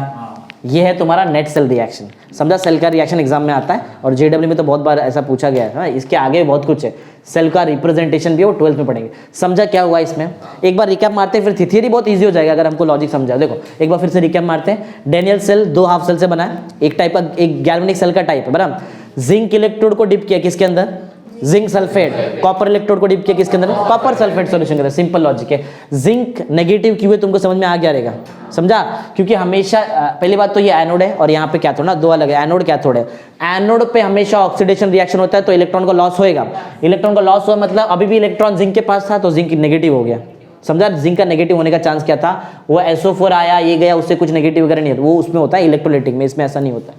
ये है तुम्हारा नेट सेल रिएक्शन, समझा। सेल का रिएक्शन एग्जाम में आता है और जेडब्ल्यू में तो बहुत बार ऐसा पूछा गया है, इसके आगे बहुत कुछ है, सेल का रिप्रेजेंटेशन भी वो 12th में पढ़ेंगे, समझा क्या हुआ इसमें। एक बार रिकैप मारते हैं, फिर थियरी बहुत इजी हो जाएगा अगर हमको लॉजिक समझा। देखो एक बार फिर से रिकैप मारते हैं, डेनियल सेल 2 हाफ सेल से बना है, एक टाइप का, एक गैल्वेनिक सेल का टाइप है बराबर। जिंक इलेक्ट्रोड को डिप किया किसके अंदर, जिंक सल्फेट, कॉपर इलेक्ट्रोड को डिप किया किसके अंदर, कॉपर सल्फेट सॉल्यूशन के अंदर, सिंपल लॉजिक है। जिंक नेगेटिव क्यों है तुमको समझ में आ गया रहेगा, समझा, क्योंकि हमेशा पहली बात तो ये एनोड है और यहाँ पे कैथोड ना, 2 अलग है, एनोड कैथोड है। एनोड पे हमेशा ऑक्सीडेशन रिएक्शन होता है तो इलेक्ट्रॉन का लॉस होएगा, इलेक्ट्रॉन का लॉस हुआ मतलब अभी भी इलेक्ट्रॉन जिंक के पास था तो जिंक नेगेटिव हो गया, समझा। जिंक का नेगेटिव होने का चांस क्या था, वो SO4 आया, ये गया, उससे कुछ नेगेटिव वगैरह नहीं होता, वो उसमें होता है इलेक्ट्रोलाइटिक में, इसमें ऐसा नहीं होता,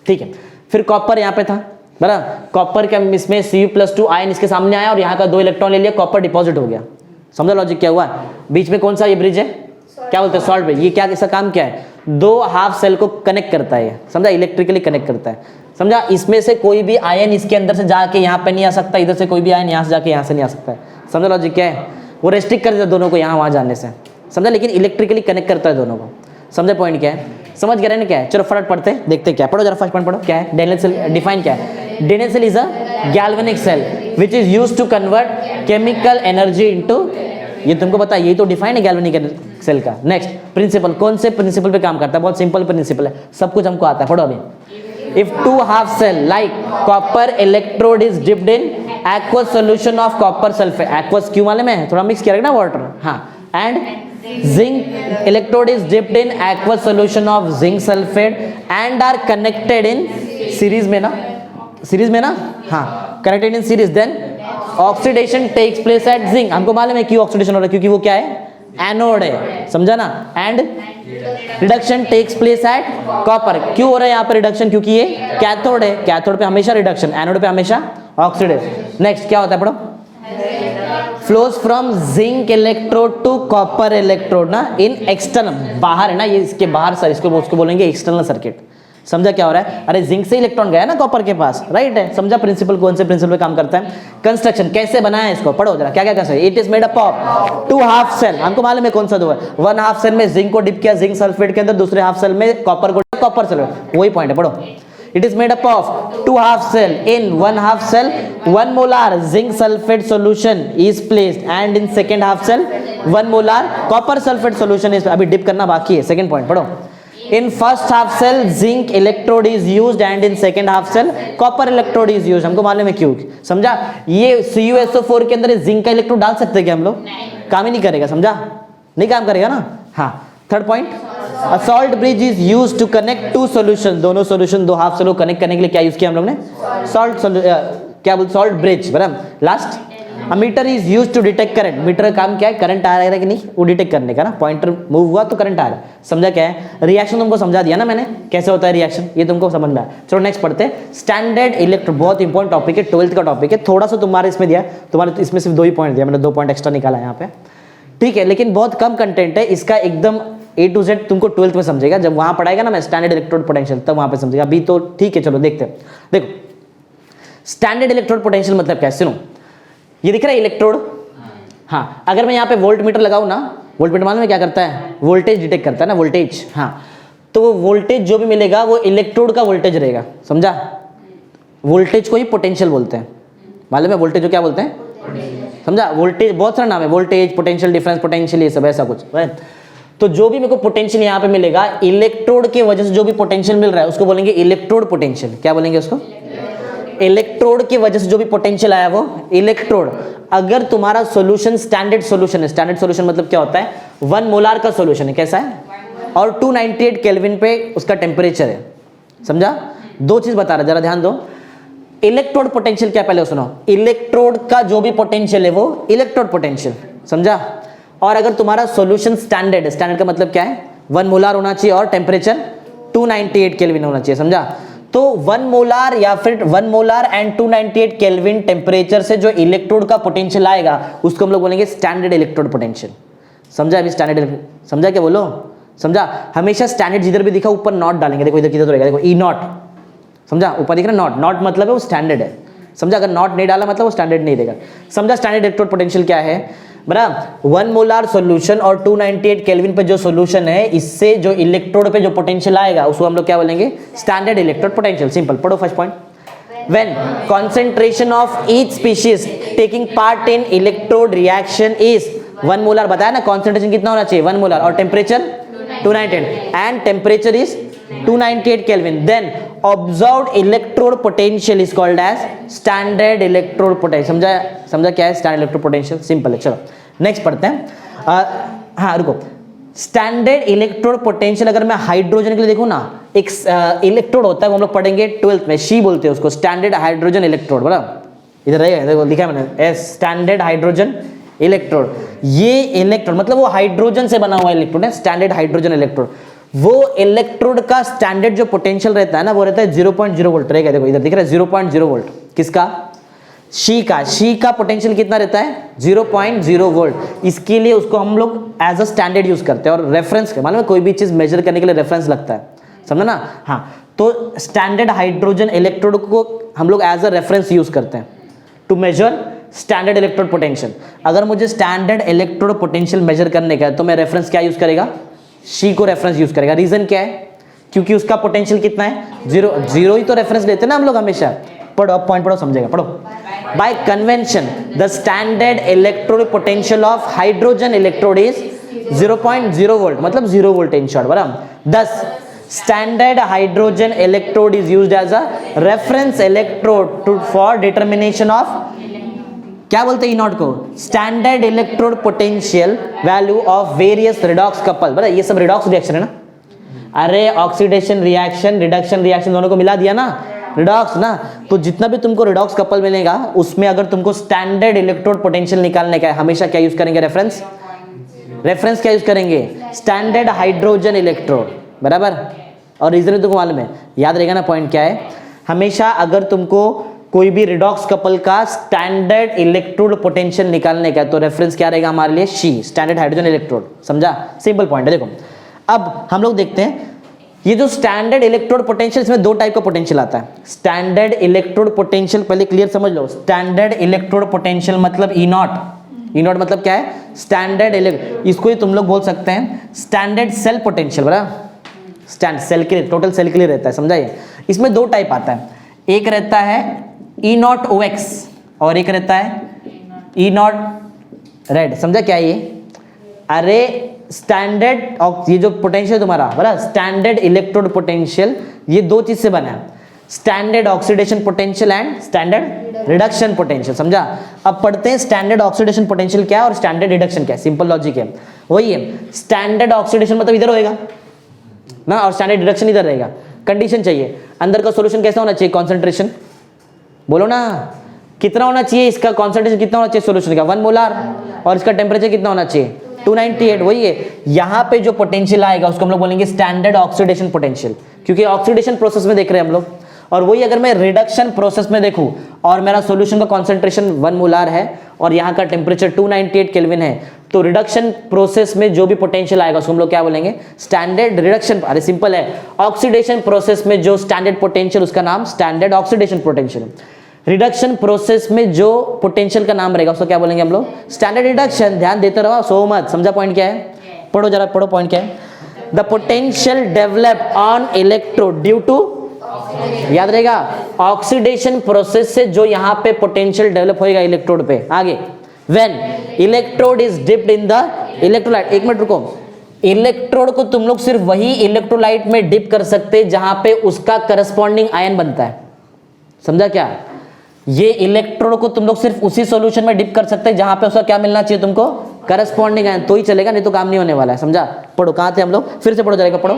ठीक है। फिर कॉपर यहाँ पे था बराबर, कॉपर के इसमें Cu+2 आयन इसके सामने आया और यहाँ का 2 इलेक्ट्रॉन ले लिया, कॉपर डिपॉजिट हो गया, समझा लॉजिक क्या हुआ। बीच में कौन सा ये ब्रिज है, क्या बोलते हैं, सॉल्ट ब्रिज। ये क्या, इसका काम क्या है, 2 हाफ सेल को कनेक्ट करता है, समझा, इलेक्ट्रिकली कनेक्ट करता है, समझा। इसमें से कोई भी आयन इसके अंदर से जाके यहाँ पे नहीं आ सकता, इधर से कोई भी आयन यहाँ से जाके यहाँ से नहीं आ सकता है, समझा लॉजिक क्या है। वो रेस्ट्रिक्ट कर देता है दोनों को यहाँ वहाँ जाने से, समझा, लेकिन इलेक्ट्रिकली कनेक्ट करता है दोनों को, समझे पॉइंट क्या है, समझ गए ना क्या है। चलो फटाफट पढ़ते हैं, देखते क्या, पढ़ो जरा फर्स्ट पॉइंट पढ़ो, क्या है डेनियल सेल, डिफाइन क्या है। Daniell cell is a galvanic cell which is used to convert chemical energy into, ये तुमको पता है, ये तो डिफाइन है गैल्वेनिक सेल का। नेक्स्ट प्रिंसिपल, कौन से प्रिंसिपल पे काम करता है, बहुत सिंपल प्रिंसिपल है, सब कुछ हमको आता है, पढ़ो अभी। If 2 half cell like copper electrode is dipped in aqueous solution of copper sulphate, aqueous क्यों वाले में थोड़ा मिक्स किया ना वाटर, हाँ, and zinc electrode is dipped in aqueous solution of zinc sulfate and are connected in series में ना, हाँ, connected in series, then oxidation takes place at zinc, हमको मालूम है क्यों ऑक्सीडेशन हो रहा है, क्योंकि वो क्या है, एनोड है, समझा ना। And reduction takes place at copper, क्यों हो रहा है यहाँ पर रिडक्शन, क्योंकि ये कैथोड है, कैथोड पे हमेशा रिडक्शन, एनोड पे हमेशा ऑक्सीडेशन। नेक्स्ट क्या होता है पढ़ो, flows from zinc electrode to copper electrode ना इन एक्सटर्नल, बाहर है ना ये, इसके बाहर सर, इसको उसको बोलेंगे एक्सटर्नल सर्किट। समझा क्या हो रहा है, अरे जिंक से इलेक्ट्रॉन गया ना कॉपर के पास, राइट है, समझा प्रिंसिपल, कौन से प्रिंसिपल पे काम करता है। कंस्ट्रक्शन कैसे बनाया है इसको पढ़ो जरा, क्या क्या कैसे, it is made up of 2 half cell, हमको मालूम है कौन सा दो है, 1 हाफ सेल में जिंक को डिप किया जिंक सल्फेट के अंदर, दूसरे हाफ सेल में कॉपर को, कॉपर सल्फेट, वही पॉइंट है पढ़ो। It is made up of 2 half cell. In 1 half cell, 1 molar zinc sulfate solution is placed, and in second half cell, 1 molar copper sulfate solution is, अभी dip करना बाकी है, second point पढ़ो। In first half cell, zinc electrode is used, and in second half cell, copper electrode is used. हमको मालूम है क्यों, समझा। ये CuSO4 के अंदर जिंक का इलेक्ट्रोड डाल सकते हैं क्या हम लोग, काम ही नहीं करेगा, समझा, नहीं काम करेगा ना। हाँ, third point, A salt bridge is used to connect 2 solution, दोनों सॉल्यूशन 2 हाफ सेल को कनेक्ट करने के लिए क्या यूज किया हम लोग ने, क्या बोलते, सॉल्ट ब्रिज, बराबर। Last, A meter is used to detect current, meter का काम क्या है, करंट आ रहा है कि नहीं वो डिटेक्ट करने का ना, पॉइंटर मूव हुआ तो करंट आ रहा है, समझा क्या है। रिएक्शन तुमको समझा दिया ना मैंने, कैसे होता है रिएक्शन, ये तुमको समझ में आया। चलो नेक्स्ट पढ़ते हैं, स्टैंडर्ड इलेक्ट्रोड, बहुत इंपॉर्टेंट टॉपिक है, 12th का टॉपिक है, थोड़ा सा तुम्हारे इसमें दिया, तुम्हारे इसमें सिर्फ 2 ही पॉइंट दिया, मैंने 2 पॉइंट एक्स्ट्रा निकाला यहाँ पे, ठीक है, लेकिन बहुत कम कंटेंट है इसका, एकदम A to Z तुमको 12th में समझेगा, जब वहां पढ़ाएगा ना मैं स्टैंडर्ड इलेक्ट्रोड पोटेंशियल, तब वहां पे समझेगा, अभी तो ठीक है। चलो देखते हैं, देखो स्टैंडर्ड इलेक्ट्रोड पोटेंशियल मतलब क्या है, सुनो, ये दिख रहा है इलेक्ट्रोड, हाँ, अगर मैं यहाँ पे वोल्ट मीटर लगाऊं ना, वोल्ट मीटर मालूम है क्या करता है, वोल्टेज डिटेक्ट करता है ना, वोल्टेज, हाँ, तो वो वोल्टेज जो भी मिलेगा वो इलेक्ट्रोड का वोल्टेज रहेगा, समझा। वोल्टेज को ही पोटेंशियल बोलते हैं, मालूम है वोल्टेज को क्या बोलते हैं, समझा। वोल्टेज बहुत सारा नाम है, वोल्टेज, पोटेंशियल डिफरेंस, पोटेंशियल, ये सब ऐसा कुछ, तो जो भी मेरे को पोटेंशियल यहाँ पे मिलेगा इलेक्ट्रोड की वजह से, जो भी पोटेंशियल मिल रहा है उसको बोलेंगे इलेक्ट्रोड पोटेंशियल, क्या बोलेंगे उसको, इलेक्ट्रोड की वजह से जो भी पोटेंशियल आया वो इलेक्ट्रोड। अगर तुम्हारा सॉल्यूशन स्टैंडर्ड सॉल्यूशन है, स्टैंडर्ड सॉल्यूशन मतलब क्या होता है, 1 मोलार का सॉल्यूशन है, कैसा है, और 298 केल्विन पे उसका टेम्परेचर है, समझा। 2 चीज बता रहा, जरा ध्यान दो, इलेक्ट्रोड पोटेंशियल क्या, पहले सुनो, इलेक्ट्रोड का जो भी पोटेंशियल है वो इलेक्ट्रोड पोटेंशियल, समझा। और अगर तुम्हारा सॉल्यूशन स्टैंडर्ड है, स्टैंडर्ड का मतलब क्या है, 1 मोलार होना चाहिए और टेम्परेचर 298 केल्विन होना चाहिए, समझा। तो 1 मोलार या फिर 1 मोलार एंड 298 केल्विन टेम्परेचर से जो इलेक्ट्रोड का पोटेंशियल आएगा उसको हम लोग बोलेंगे स्टैंडर्ड इलेक्ट्रोड पोटेंशियल, समझा। अभी स्टैंडर्ड समझा, क्या बोलो, समझा। हमेशा स्टैंडर्ड जिधर भी दिखा ऊपर नॉट डालेंगे, देखो इधर किधर तो रहेगा, देखो ई नॉट, समझा, ऊपर दिख रहा है नॉट, नॉट मतलब है वो स्टैंडर्ड है, समझा। अगर नॉट नहीं डाला मतलब वो स्टैंडर्ड नहीं रहेगा, समझा। स्टैंडर्ड इलेक्ट्रोड पोटेंशियल क्या है, बराबर 1 मोलार सॉल्यूशन और 298 केल्विन पे जो सॉल्यूशन है, इससे जो इलेक्ट्रोड पे जो पोटेंशियल आएगा उसको हम लोग क्या बोलेंगे, स्टैंडर्ड इलेक्ट्रोड पोटेंशियल, सिंपल। पढ़ो first point, when concentration of each species taking part in electrode reaction is 1 molar, बताया ना कंसंट्रेशन कितना होना चाहिए, 1 मोलार, और temperature 298 and temperature is 298 kelvin, then observed electrode potential is called as standard electrode potential, समझा, समझा क्या है स्टैंडर्ड इलेक्ट्रोड पोटेंशियल, सिंपल है। चलो नेक्स्ट पढ़ते हैं, हाँ रुको, स्टैंडर्ड इलेक्ट्रोड पोटेंशियल अगर मैं हाइड्रोजन के लिए देखूं ना, एक इलेक्ट्रोड होता है वो हम लोग पढ़ेंगे 12th में, शी बोलते हैं उसको, स्टैंडर्ड हाइड्रोजन इलेक्ट्रोड, बराबर, इधर रहेगा, देखो लिखा है मैंने, एस स्टैंडर्ड हाइड्रोजन इलेक्ट्रोड। ये इलेक्ट्रोड मतलब वो हाइड्रोजन से बना हुआ इलेक्ट्रोड है, स्टैंडर्ड हाइड्रोजन इलेक्ट्रोड। वो इलेक्ट्रोड का स्टैंडर्ड जो पोटेंशियल रहता है ना, वो रहता है 0.0 वोल्ट रहेगा, देखो इधर दिख रहा है 0.0 वोल्ट, किसका, शी का पोटेंशियल कितना रहता है 0.0 वोल्ट। इसके लिए उसको हम लोग एज अ स्टैंडर्ड यूज करते हैं, और रेफरेंस मालूम है, कोई भी चीज मेजर करने के लिए रेफरेंस लगता है, समझा ना। हाँ, तो स्टैंडर्ड हाइड्रोजन इलेक्ट्रोड को हम लोग एज अ रेफरेंस यूज करते हैं to measure standard electrode potential. अगर मुझे स्टैंडर्ड इलेक्ट्रोड पोटेंशियल मेजर करने का है तो मैं रेफरेंस क्या यूज करेगा, शी को रेफरेंस यूज करेगा। रीजन क्या है, क्योंकि उसका पोटेंशियल कितना है, 0 ही तो रेफरेंस लेते हैं ना हम लोग हमेशा। पढ़ो, अब पॉइंट पढ़ो, समझेगा, पढ़ो। By convention the standard electrode potential of hydrogen electrode is 0.0 volt, मतलब 0 वोल्ट इन शॉर्ट, बराबर। 10 standard hydrogen electrode is used as a reference electrode for determination of, क्या बोलते हैं नॉट को, standard electrode potential value of various redox couple, बराबर। ये सब रिडॉक्स रिएक्शन है ना, अरे ऑक्सीडेशन रिएक्शन, रिडक्शन रिएक्शन दोनों को मिला दिया ना, रिडॉक्स ना, तो जितना भी तुमको रिडॉक्स कपल मिलेगा उसमें अगर तुमको स्टैंडर्ड इलेक्ट्रोड पोटेंशियल निकालने का है, हमेशा क्या यूज करेंगे? रेफरेंस। रेफरेंस क्या यूज करेंगे? स्टैंडर्ड हाइड्रोजन इलेक्ट्रोड, बराबर। और रीजन तुमको मालूम है, याद रहेगा ना पॉइंट क्या है? हमेशा अगर तुमको कोई भी रिडॉक्स कपल का स्टैंडर्ड इलेक्ट्रोड पोटेंशियल निकालने का है तो रेफरेंस क्या रहेगा हमारे लिए? She, standard hydrogen electrode. समझा? सिंपल पॉइंट है। देखो अब हम लोग देखते हैं ये जो स्टैंडर्ड इलेक्ट्रोड पोटेंशियल, इसमें दो टाइप का पोटेंशियल आता है। स्टैंडर्ड इलेक्ट्रोड पोटेंशियल पहले क्लियर समझ लो। स्टैंडर्ड इलेक्ट्रोड पोटेंशियल मतलब ई नॉट। ई नॉट मतलब क्या है? स्टैंडर्ड इसको ही तुम लोग बोल सकते हैं स्टैंडर्ड सेल पोटेंशियल, बराबर। स्टैंड सेल के लिए, टोटल सेल के लिए रहता है, समझा? ये इसमें दो टाइप आता है, एक रहता है ई नॉट ओ एक्स और एक रहता है ई नॉट रेड। समझा क्या ये? अरे स्टैंडर्ड ये जो पोटेंशियल तुम्हारा, बराबर, स्टैंडर्ड इलेक्ट्रोड पोटेंशियल ये दो चीज से बना है, standard oxidation potential and standard reduction potential. समझा? अब पढ़ते हैं स्टैंडर्ड ऑक्सीडेशन पोटेंशियल क्या है और स्टैंडर्ड रिडक्शन क्या है। सिंपल लॉजिक है, वही है। स्टैंडर्ड ऑक्सीडेशन मतलब इधर होएगा ना और स्टैंडर्ड रिडक्शन इधर रहेगा। कंडीशन चाहिए, अंदर का सॉल्यूशन कैसा होना चाहिए? कॉन्सेंट्रेशन, बोलो ना, कितना होना चाहिए इसका? कॉन्सेंट्रेशन कितना होना चाहिए सॉल्यूशन का? 1 मोलार। और इसका टेम्परेचर कितना होना चाहिए? 298। वही है, यहाँ पे जो पोटेंशियल आएगा उसको हम लोग बोलेंगे स्टैंडर्ड ऑक्सीडेशन पोटेंशियल, क्योंकि ऑक्सीडेशन प्रोसेस में देख रहे हैं हम लोग। और वही अगर मैं रिडक्शन प्रोसेस में देखूं और मेरा सॉल्यूशन का कॉन्सेंट्रेशन 1 मोलार है और यहाँ का टेम्परेचर 298 केल्विन है, तो रिडक्शन प्रोसेस में जो भी पोटेंशियल आएगा उसको हम लोग क्या बोलेंगे? Standard reduction. अरे सिंपल है, ऑक्सीडेशन प्रोसेस में जो स्टैंडर्ड पोटेंशियल उसका नाम standard oxidation potential. Reduction process में जो पोटेंशियल का नाम रहेगा उसको क्या बोलेंगे हम लोग? Standard reduction. ध्यान देते रहो, सो मत। समझा पॉइंट क्या है? पढ़ो जरा, पढ़ो पॉइंट क्या है। The potential develop on electrode due to, याद रहेगा, ऑक्सीडेशन प्रोसेस से जो यहाँ पे पोटेंशियल डेवलप होएगा इलेक्ट्रोड पे। आगे, when electrode is dipped in the electrolyte. एक मिनट रुको, इलेक्ट्रोड को तुम लोग सिर्फ वही इलेक्ट्रोलाइट में डिप कर सकते जहां पे उसका करस्पॉन्डिंग आयन बनता है। समझा क्या? ये इलेक्ट्रोड को तुम लोग सिर्फ उसी सॉल्यूशन में डिप कर सकते हैं जहां पे उसका क्या मिलना चाहिए तुमको? करस्पॉन्डिंग आयन, तो ही चलेगा, नहीं तो काम नहीं होने वाला है। समझा? पढ़ो, कहां थे हम लोग? फिर से पढ़ो जाएगा, पढ़ो।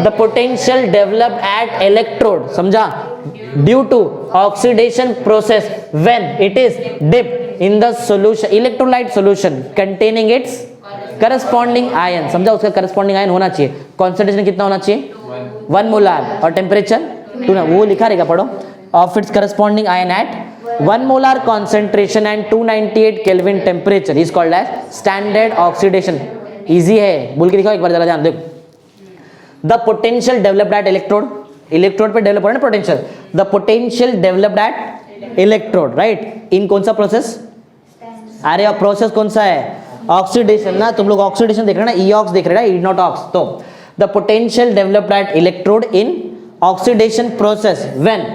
The potential develop at electrode, समझा, due to oxidation process when it is dip in the solution electrolyte solution containing its corresponding ion. समझा? उसका करस्पॉन्डिंग आयन होना चाहिए। कॉन्सेंट्रेशन कितना होना चाहिए? 1 मोलार और टेम्परेचर 2, वो लिखा रहेगा, पढ़ो। Of its corresponding ion at 1 molar concentration and 298 Kelvin temperature is called as standard oxidation. Easy है, बोल के दिखाओ एक बार जरा, ध्यान देखो। The potential developed at electrode, electrode पे डेवलप हो रहा है ना potential. The potential developed at electrode, right, in कौन सा प्रोसेस? अरे अब प्रोसेस कौन सा है? ऑक्सीडेशन ना। तुम लोग ऑक्सीडेशन देख रहे हैं ना, ई ऑक्स देख रहे हैं ना, ई नॉट ऑक्स। तो the potential developed at electrode in oxidation process when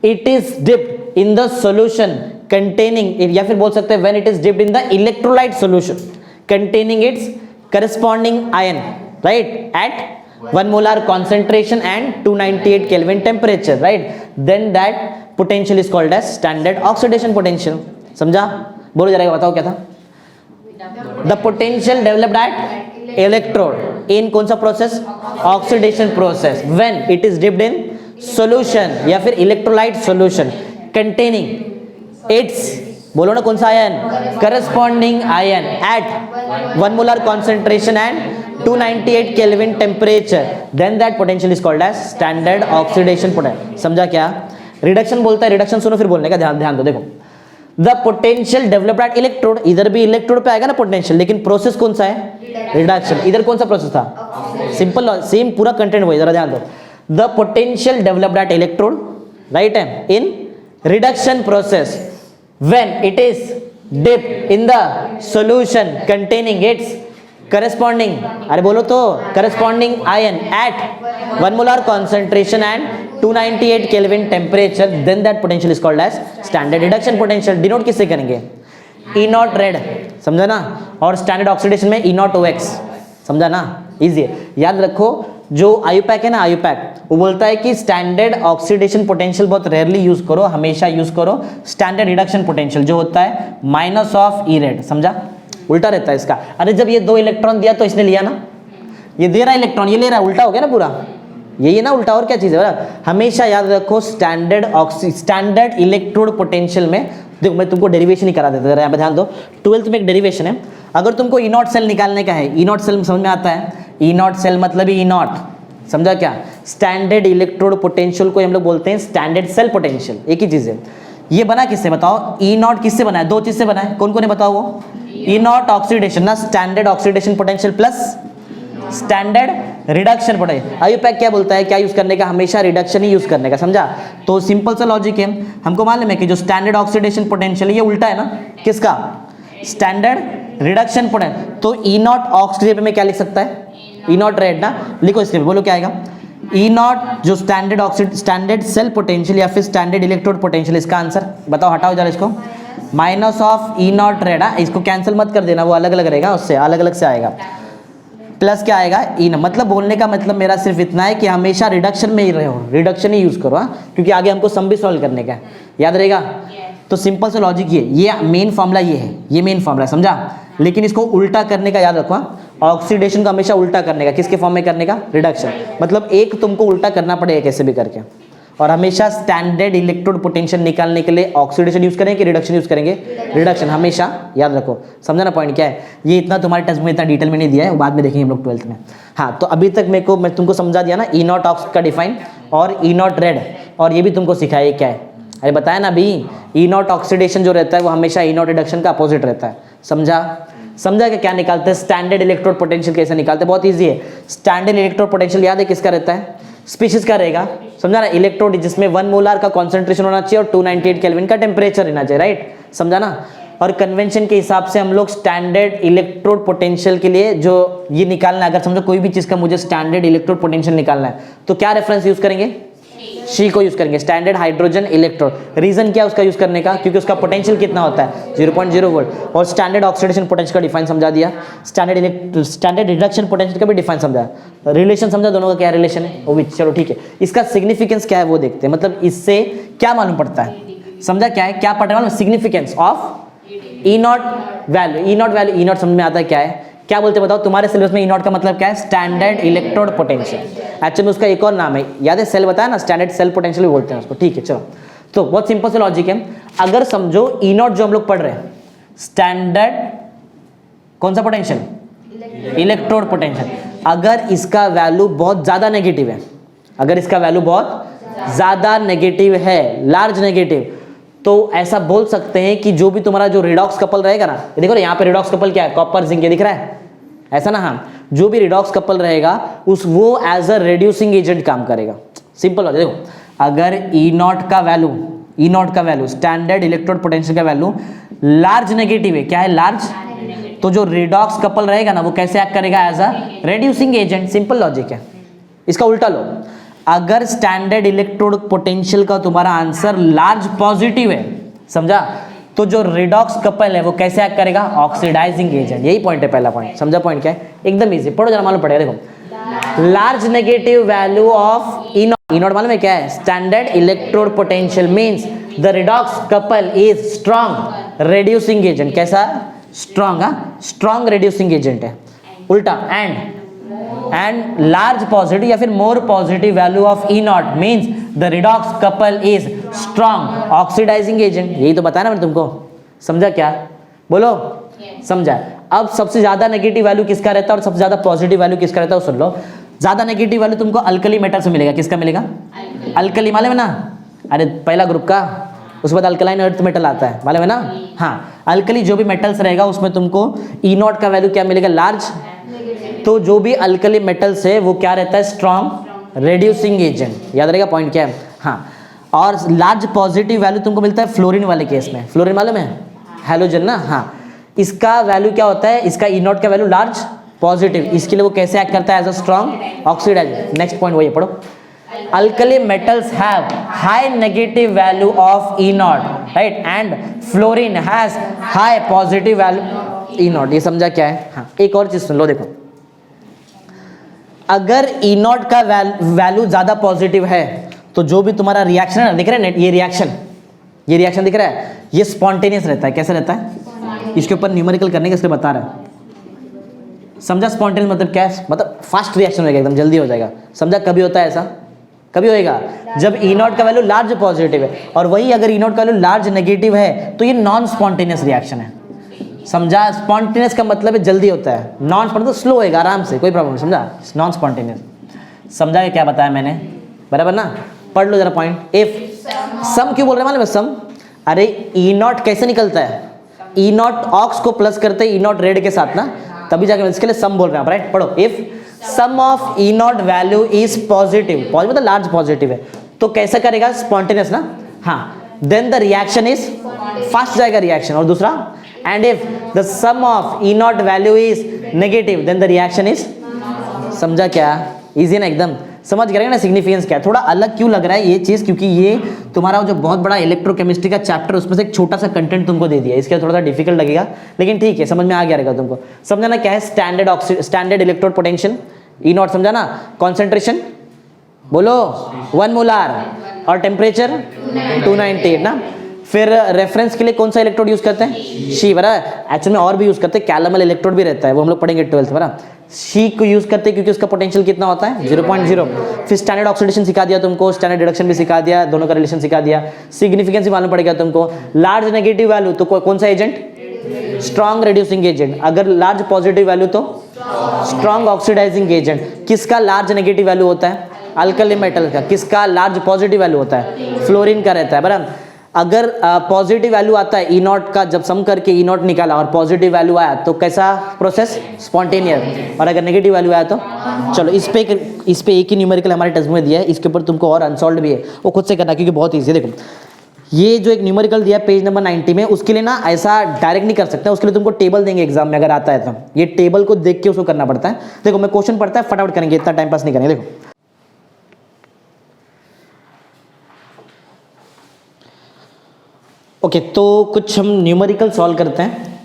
it is dipped in the solution containing, या फिर बोल सकते हैं when it is dipped in the electrolyte solution containing its corresponding ion, right, at 1 molar concentration and 298 Kelvin temperature, right, then that potential is called as standard oxidation potential. समझा? बोलो जरा, बताओ क्या था? The potential developed at electrode in कौन सा process? Oxidation process when it is dipped in solution या फिर electrolyte solution containing its, बोलो ना कौन सा ion? Corresponding ion at 1 molar concentration and 298 Kelvin temperature, then that potential is called as standard oxidation potential. समझा क्या? Reduction बोलता है, रिडक्शन सुनो फिर बोलने का, ध्यान दो। देखो, the potential developed at electrode, इधर भी इलेक्ट्रोड पे आएगा ना पोटेंशियल, लेकिन प्रोसेस कौन सा है? रिडक्शन। इधर कौन सा प्रोसेस था? सिंपल, सेम पूरा कंटेंट वही, जरा ध्यान दो। The potential developed at electrode, right है, in reduction process when it is dipped in the solution containing its corresponding, अरे बोलो तो, corresponding ion at 1 molar concentration and 298 Kelvin temperature, then that potential is called as standard reduction potential. Denote किससे करेंगे? E not red, समझा ना, और standard oxidation में E not OX, समझा ना, इजी है। याद रखो, जो आयुपैक है ना, आयुपैक, वो बोलता है कि स्टैंडर्ड ऑक्सीडेशन पोटेंशियल बहुत रेयरली यूज करो, हमेशा यूज करो स्टैंडर्ड रिडक्शन पोटेंशियल जो होता है माइनस ऑफ ई रेड। समझा? उल्टा रहता है इसका। अरे जब ये 2 इलेक्ट्रॉन दिया तो इसने लिया ना, ये दे रहा है इलेक्ट्रॉन, ये ले रहा है, उल्टा हो गया ना पूरा, यही है ना उल्टा, और क्या चीज़ है बड़ा? हमेशा याद रखो स्टैंडर्ड इलेक्ट्रोड पोटेंशियल में, देखो मैं तुमको डेरिवेशन ही करा देता हूं, यहाँ पे ध्यान दो, 12th में एक डेरिवेशन है। अगर तुमको ई नॉट सेल निकालने का है, ई नॉट सेल समझ में आता है, ई नॉट सेल मतलब ई नॉट, समझा क्या? स्टैंडर्ड इलेक्ट्रोड पोटेंशियल को हम लोग बोलते हैं स्टैंडर्ड सेल पोटेंशियल, एक ही चीज़ है। ये बना किससे बताओ? ई नॉट किससे बना है? दो चीज से बना है, कौन कौन है बताओ? वो ई नॉट ऑक्सीडेशन ना, standard oxidation potential plus standard reduction potential. IUPAC क्या बोलता है, क्या यूज करने का? हमेशा रिडक्शन ही यूज करने का, समझा? तो सिंपल सा लॉजिक है, हमको मालूम है कि जो स्टैंडर्ड ऑक्सीडेशन पोटेंशियल ये उल्टा है ना किसका? Standard reduction potential. तो ई नॉट ऑक्सीडेशन में क्या लिख सकता है? ई नॉट रेड ना, लिखो इसके बोलो क्या आएगा? ई नॉट जो स्टैंडर्ड सेल पोटेंशियल या फिर स्टैंडर्ड इलेक्ट्रोड पोटेंशियल, इसका आंसर बताओ, हटाओ जरा इसको, minus of E not red. इसको कैंसिल मत कर देना, वो अलग अलग रहेगा, उससे अलग अलग से आएगा, प्लस क्या आएगा? ई न, मतलब बोलने का मतलब मेरा सिर्फ इतना है कि हमेशा रिडक्शन में ही रहो, रिडक्शन ही यूज करो, क्योंकि आगे हमको सम भी सॉल्व करने का है, याद रहेगा। तो सिंपल सा लॉजिक ये मेन फॉर्मूला ये है, ये मेन फॉर्मूला, समझा? लेकिन इसको उल्टा करने का याद रखो, ऑक्सीडेशन को हमेशा उल्टा करने का, किसके फॉर्म में करने का? रिडक्शन। मतलब एक तुमको उल्टा करना पड़ेगा कैसे भी करके, और हमेशा स्टैंडर्ड इलेक्ट्रोड पोटेंशियल निकालने के लिए ऑक्सीडेशन यूज करेंगे कि रिडक्शन यूज करेंगे? रिडक्शन, हमेशा याद रखो, समझा ना पॉइंट क्या है? ये इतना तुम्हारे टेक्स्ट में इतना डिटेल में नहीं दिया है, वो बाद में देखेंगे हम लोग 12th में। हाँ, तो अभी तक मैं तुमको समझा दिया ना ई नॉट ऑक्स का डिफाइन और ई नॉट रेड, और ये भी तुमको सिखाया क्या है, अरे बताया ना अभी। ई नॉट ऑक्सीडेशन जो रहता है वो हमेशा ई नॉट रिडक्शन का अपोजिट रहता है, समझा कि क्या निकालते हैं? स्टैंडर्ड इलेक्ट्रोड पोटेंशियल कैसे निकालते हैं? बहुत इजी है। स्टैंडर्ड इलेक्ट्रोड पोटेंशियल याद है किसका रहता है? स्पीशीज का रहेगा, समझा ना? इलेक्ट्रोड जिसमें 1 मोलार का कॉन्सेंट्रेशन होना चाहिए और 298 केल्विन का टेम्परेचर रहना चाहिए, राइट, समझा ना? और कन्वेंशन के हिसाब से हम लोग स्टैंडर्ड इलेक्ट्रोड पोटेंशियल के लिए जो ये निकालना है, अगर समझो कोई भी चीज का मुझे स्टैंडर्ड इलेक्ट्रोड पोटेंशियल निकालना है, तो क्या रेफरेंस यूज करेंगे? शी को यूज करेंगे, स्टैंडर्ड हाइड्रोजन इलेक्ट्रोड। रीजन क्या उसका यूज करने का? क्योंकि उसका पोटेंशियल कितना होता है? 0.0 वोल्ट। और स्टैंडर्ड ऑक्सीडेशन पोटेंशियल का डिफाइन समझा दिया, स्टैंडर्ड रिडक्शन पोटेंशियल का भी डिफाइन समझा, रिलेशन समझा, दोनों का क्या रिलेशन है वो भी, चलो ठीक है। इसका सिग्निफिकेंस क्या है वो देखते हैं, मतलब इससे क्या मालूम पड़ता है, समझा? क्या है, क्या पढ़ रहा हूँ? Significance of E naught value. E naught value, E not समझ में आता है क्या है? क्या बोलते हैं बताओ? तुम्हारे सिलेबस में ई नॉट का मतलब क्या है? Standard electrode potential. एक्चुअली उसका एक और नाम है, याद है? सेल बताया ना, स्टैंडर्ड सेल पोटेंशियल भी बोलते हैं उसको, ठीक है। चलो, तो बहुत सिंपल सा लॉजिक है। अगर समझो ई नॉट जो हम लोग पढ़ रहे हैं, स्टैंडर्ड कौन सा पोटेंशियल? Electrode potential. अगर इसका वैल्यू बहुत ज्यादा नेगेटिव है, अगर इसका वैल्यू बहुत ज्यादा नेगेटिव है, लार्ज नेगेटिव, तो ऐसा बोल सकते हैं कि जो भी तुम्हारा जो रिडॉक्स कपल रहेगा ना, ये देखो ना यहाँ पे रिडॉक्स कपल क्या है? कॉपर जिंक, ये दिख रहा है ऐसा ना? हाँ, जो भी रिडॉक्स कपल रहेगा वो एज अ रेड्यूसिंग एजेंट काम करेगा। सिंपल बात है, देखो अगर ई नॉट का वैल्यू स्टैंडर्ड इलेक्ट्रोड पोटेंशियल का वैल्यू लार्ज नेगेटिव है, क्या है? लार्ज, तो जो रिडॉक्स कपल रहेगा ना वो कैसे एक्ट करेगा? As a reducing agent. Simple logic है। इसका उल्टा लो, अगर स्टैंडर्ड इलेक्ट्रोड पोटेंशियल का तुम्हारा आंसर लार्ज पॉजिटिव है, समझा, तो जो रिडॉक्स कपल है वो कैसे एक्ट करेगा? Oxidising agent. यही पॉइंट है, पहला पॉइंट, समझा पॉइंट क्या है? एकदम इजी, पढ़ो जरा, मालूम पड़ेगा। देखो, large negative value of E naught मालूम है क्या है? Standard electrode potential means the redox couple is strong reducing agent. कैसा? स्ट्रॉन्ग, स्ट्रॉन्ग रेड्यूसिंग एजेंट है। उल्टा, एंड लार्ज पॉजिटिव या फिर more positive value of E naught means the redox couple is strong oxidising agent. यही तो बताया ना मैंने तुमको, समझा क्या? बोलो, समझा? अब सबसे ज्यादा नेगेटिव वैल्यू किसका रहता है और सबसे ज्यादा पॉजिटिव वैल्यू किसका रहता है? सुन लो, ज्यादा नेगेटिव वैल्यू तुमको अल्कली मेटल से मिलेगा। किसका मिलेगा? अल्कली, मालूम है ना? अरे पहला ग्रुप का, उसके बाद अल्कलाइन अर्थ मेटल आता है, मालूम है ना? हाँ, अल्कली जो भी मेटल्स रहेगा उसमें तुमको ई नॉट का वैल्यू क्या मिलेगा? लार्ज। तो जो भी अल्कली मेटल्स है वो क्या रहता है? Strong reducing agent. याद रहेगा पॉइंट क्या है? हाँ, और लार्ज पॉजिटिव वैल्यू तुमको मिलता है फ्लोरीन वाले केस में। फ्लोरीन मालूम है? हैलोजन ना? हाँ, इसका वैल्यू क्या होता है? इसका ई नॉट का वैल्यू लार्ज पॉजिटिव, इसके लिए वो कैसे एक्ट करता है? As a strong oxidiser. Next point वही पढ़ो, alkali metals have high negative value of E naught, right, and fluorine has high positive value E naught। ये समझा क्या है? हाँ, एक और चीज सुन लो, देखो, अगर E naught का वैल्यू ज्यादा पॉजिटिव है तो जो भी तुम्हारा रिएक्शन है ना, दिख रहा है ये रिएक्शन दिख रहा है, ये स्पॉन्टेनियस रहता है। कैसे रहता है? इसके ऊपर न्यूमेरिकल करने के इसलिए बता रहा है। समझा स्पॉन्टेनियस मतलब क्या है, मतलब फास्ट रिएक्शन होगा, एकदम जल्दी हो जाएगा। समझा कभी होता है ऐसा, कभी होएगा जब ई नॉट का वैल्यू लार्ज पॉजिटिव है, और वही अगर ई नॉट का वैल्यू लार्ज नेगेटिव है तो ये नॉन स्पॉन्टेनियस रिएक्शन है। समझा, स्पॉन्टेनियस का मतलब है जल्दी होता है, नॉन स्पॉन्टेनियस स्लो होएगा आराम से, कोई प्रॉब्लम नहीं। समझा, नॉन स्पॉन्टेनियस। समझा क्या बताया मैंने, बराबर ना? पढ़ लो जरा पॉइंट। इफ सम क्यों बोल रहे हैं मालूम है सम? अरे ई नॉट कैसे निकलता है, ई नॉट ऑक्स को प्लस करते हैं ई नॉट रेड के साथ ना, तभी जाके इसके लिए सम बोल रहे हैं आप, राइट? पढ़ो, if sum of E naught value is positive, positive मतलब लार्ज पॉजिटिव है, तो कैसा करेगा, स्पॉन्टेनियस ना? हाँ, then the reaction is fast जाएगा रिएक्शन। और दूसरा, and if the sum of E naught value is negative then the reaction is, समझा क्या? इजी ना एकदम, समझ गए ना सिग्निफिकेंस क्या है? थोड़ा अलग क्यों लग रहा है ये चीज़, क्योंकि ये तुम्हारा जो बहुत बड़ा इलेक्ट्रोकेमिस्ट्री का चैप्टर, उसमें से एक छोटा सा कंटेंट तुमको दे दिया, इसके थोड़ा सा डिफिकल्ट लगेगा, लेकिन ठीक है, समझ में आ गया रहेगा तुमको। समझाना क्या है, standard electrode potential E not, समझा ना? कॉन्सेंट्रेशन बोलो 1 मोलार, और टेम्परेचर 298 ना। फिर रेफरेंस के लिए कौन सा इलेक्ट्रोड यूज करते हैं, शी, बरा। एक्चुअल में और भी यूज करते हैं, कैलमल इलेक्ट्रोड भी रहता है, वो हम लोग पढ़ेंगे 12th, बरा। शी को यूज करते हैं क्योंकि उसका पोटेंशियल कितना होता है, 0.0। फिर स्टैंडर्ड ऑक्सीडेशन सिखा दिया तुमको, स्टैंडर्ड रिडक्शन भी सिखा दिया, दोनों का रिलेशन सिखा दिया, सिग्निफिकेंस भी मालूम पड़ेगा तुमको। लार्ज नेगेटिव वैल्यू तो कौन सा एजेंट, स्ट्रॉन्ग रिड्यूसिंग एजेंट। अगर लार्ज पॉजिटिव वैल्यू तो स्ट्रॉन्ग ऑक्सीडाइजिंग एजेंट। किसका लार्ज नेगेटिव वैल्यू होता है, अल्कली मेटल का। किसका लार्ज पॉजिटिव वैल्यू होता है, फ्लोरीन का रहता है, बराबर। अगर पॉजिटिव वैल्यू आता है ई नॉट का, जब सम करके ई नॉट निकाला और पॉजिटिव वैल्यू आया तो कैसा प्रोसेस, स्पॉन्टेनियस। और अगर नेगेटिव वैल्यू आया तो, चलो इस पे एक ही न्यूमेरिकल हमारे टेक्स्ट में दिया है, इसके ऊपर तुमको और अनसॉल्व्ड भी है, वो खुद से करना क्योंकि बहुत ईजी है। देखो ये जो एक न्यूमेरिकल दिया है पेज नंबर 90 में, उसके लिए ना ऐसा डायरेक्ट नहीं कर सकते, उसके लिए तुमको टेबल देंगे एग्जाम में अगर आता है तो, ये टेबल को देख के उसको करना पड़ता है। देखो मैं क्वेश्चन पढ़ता है, फटाफट करेंगे, इतना टाइम पास नहीं करेंगे। देखो ओके, तो कुछ हम न्यूमेरिकल सॉल्व करते हैं।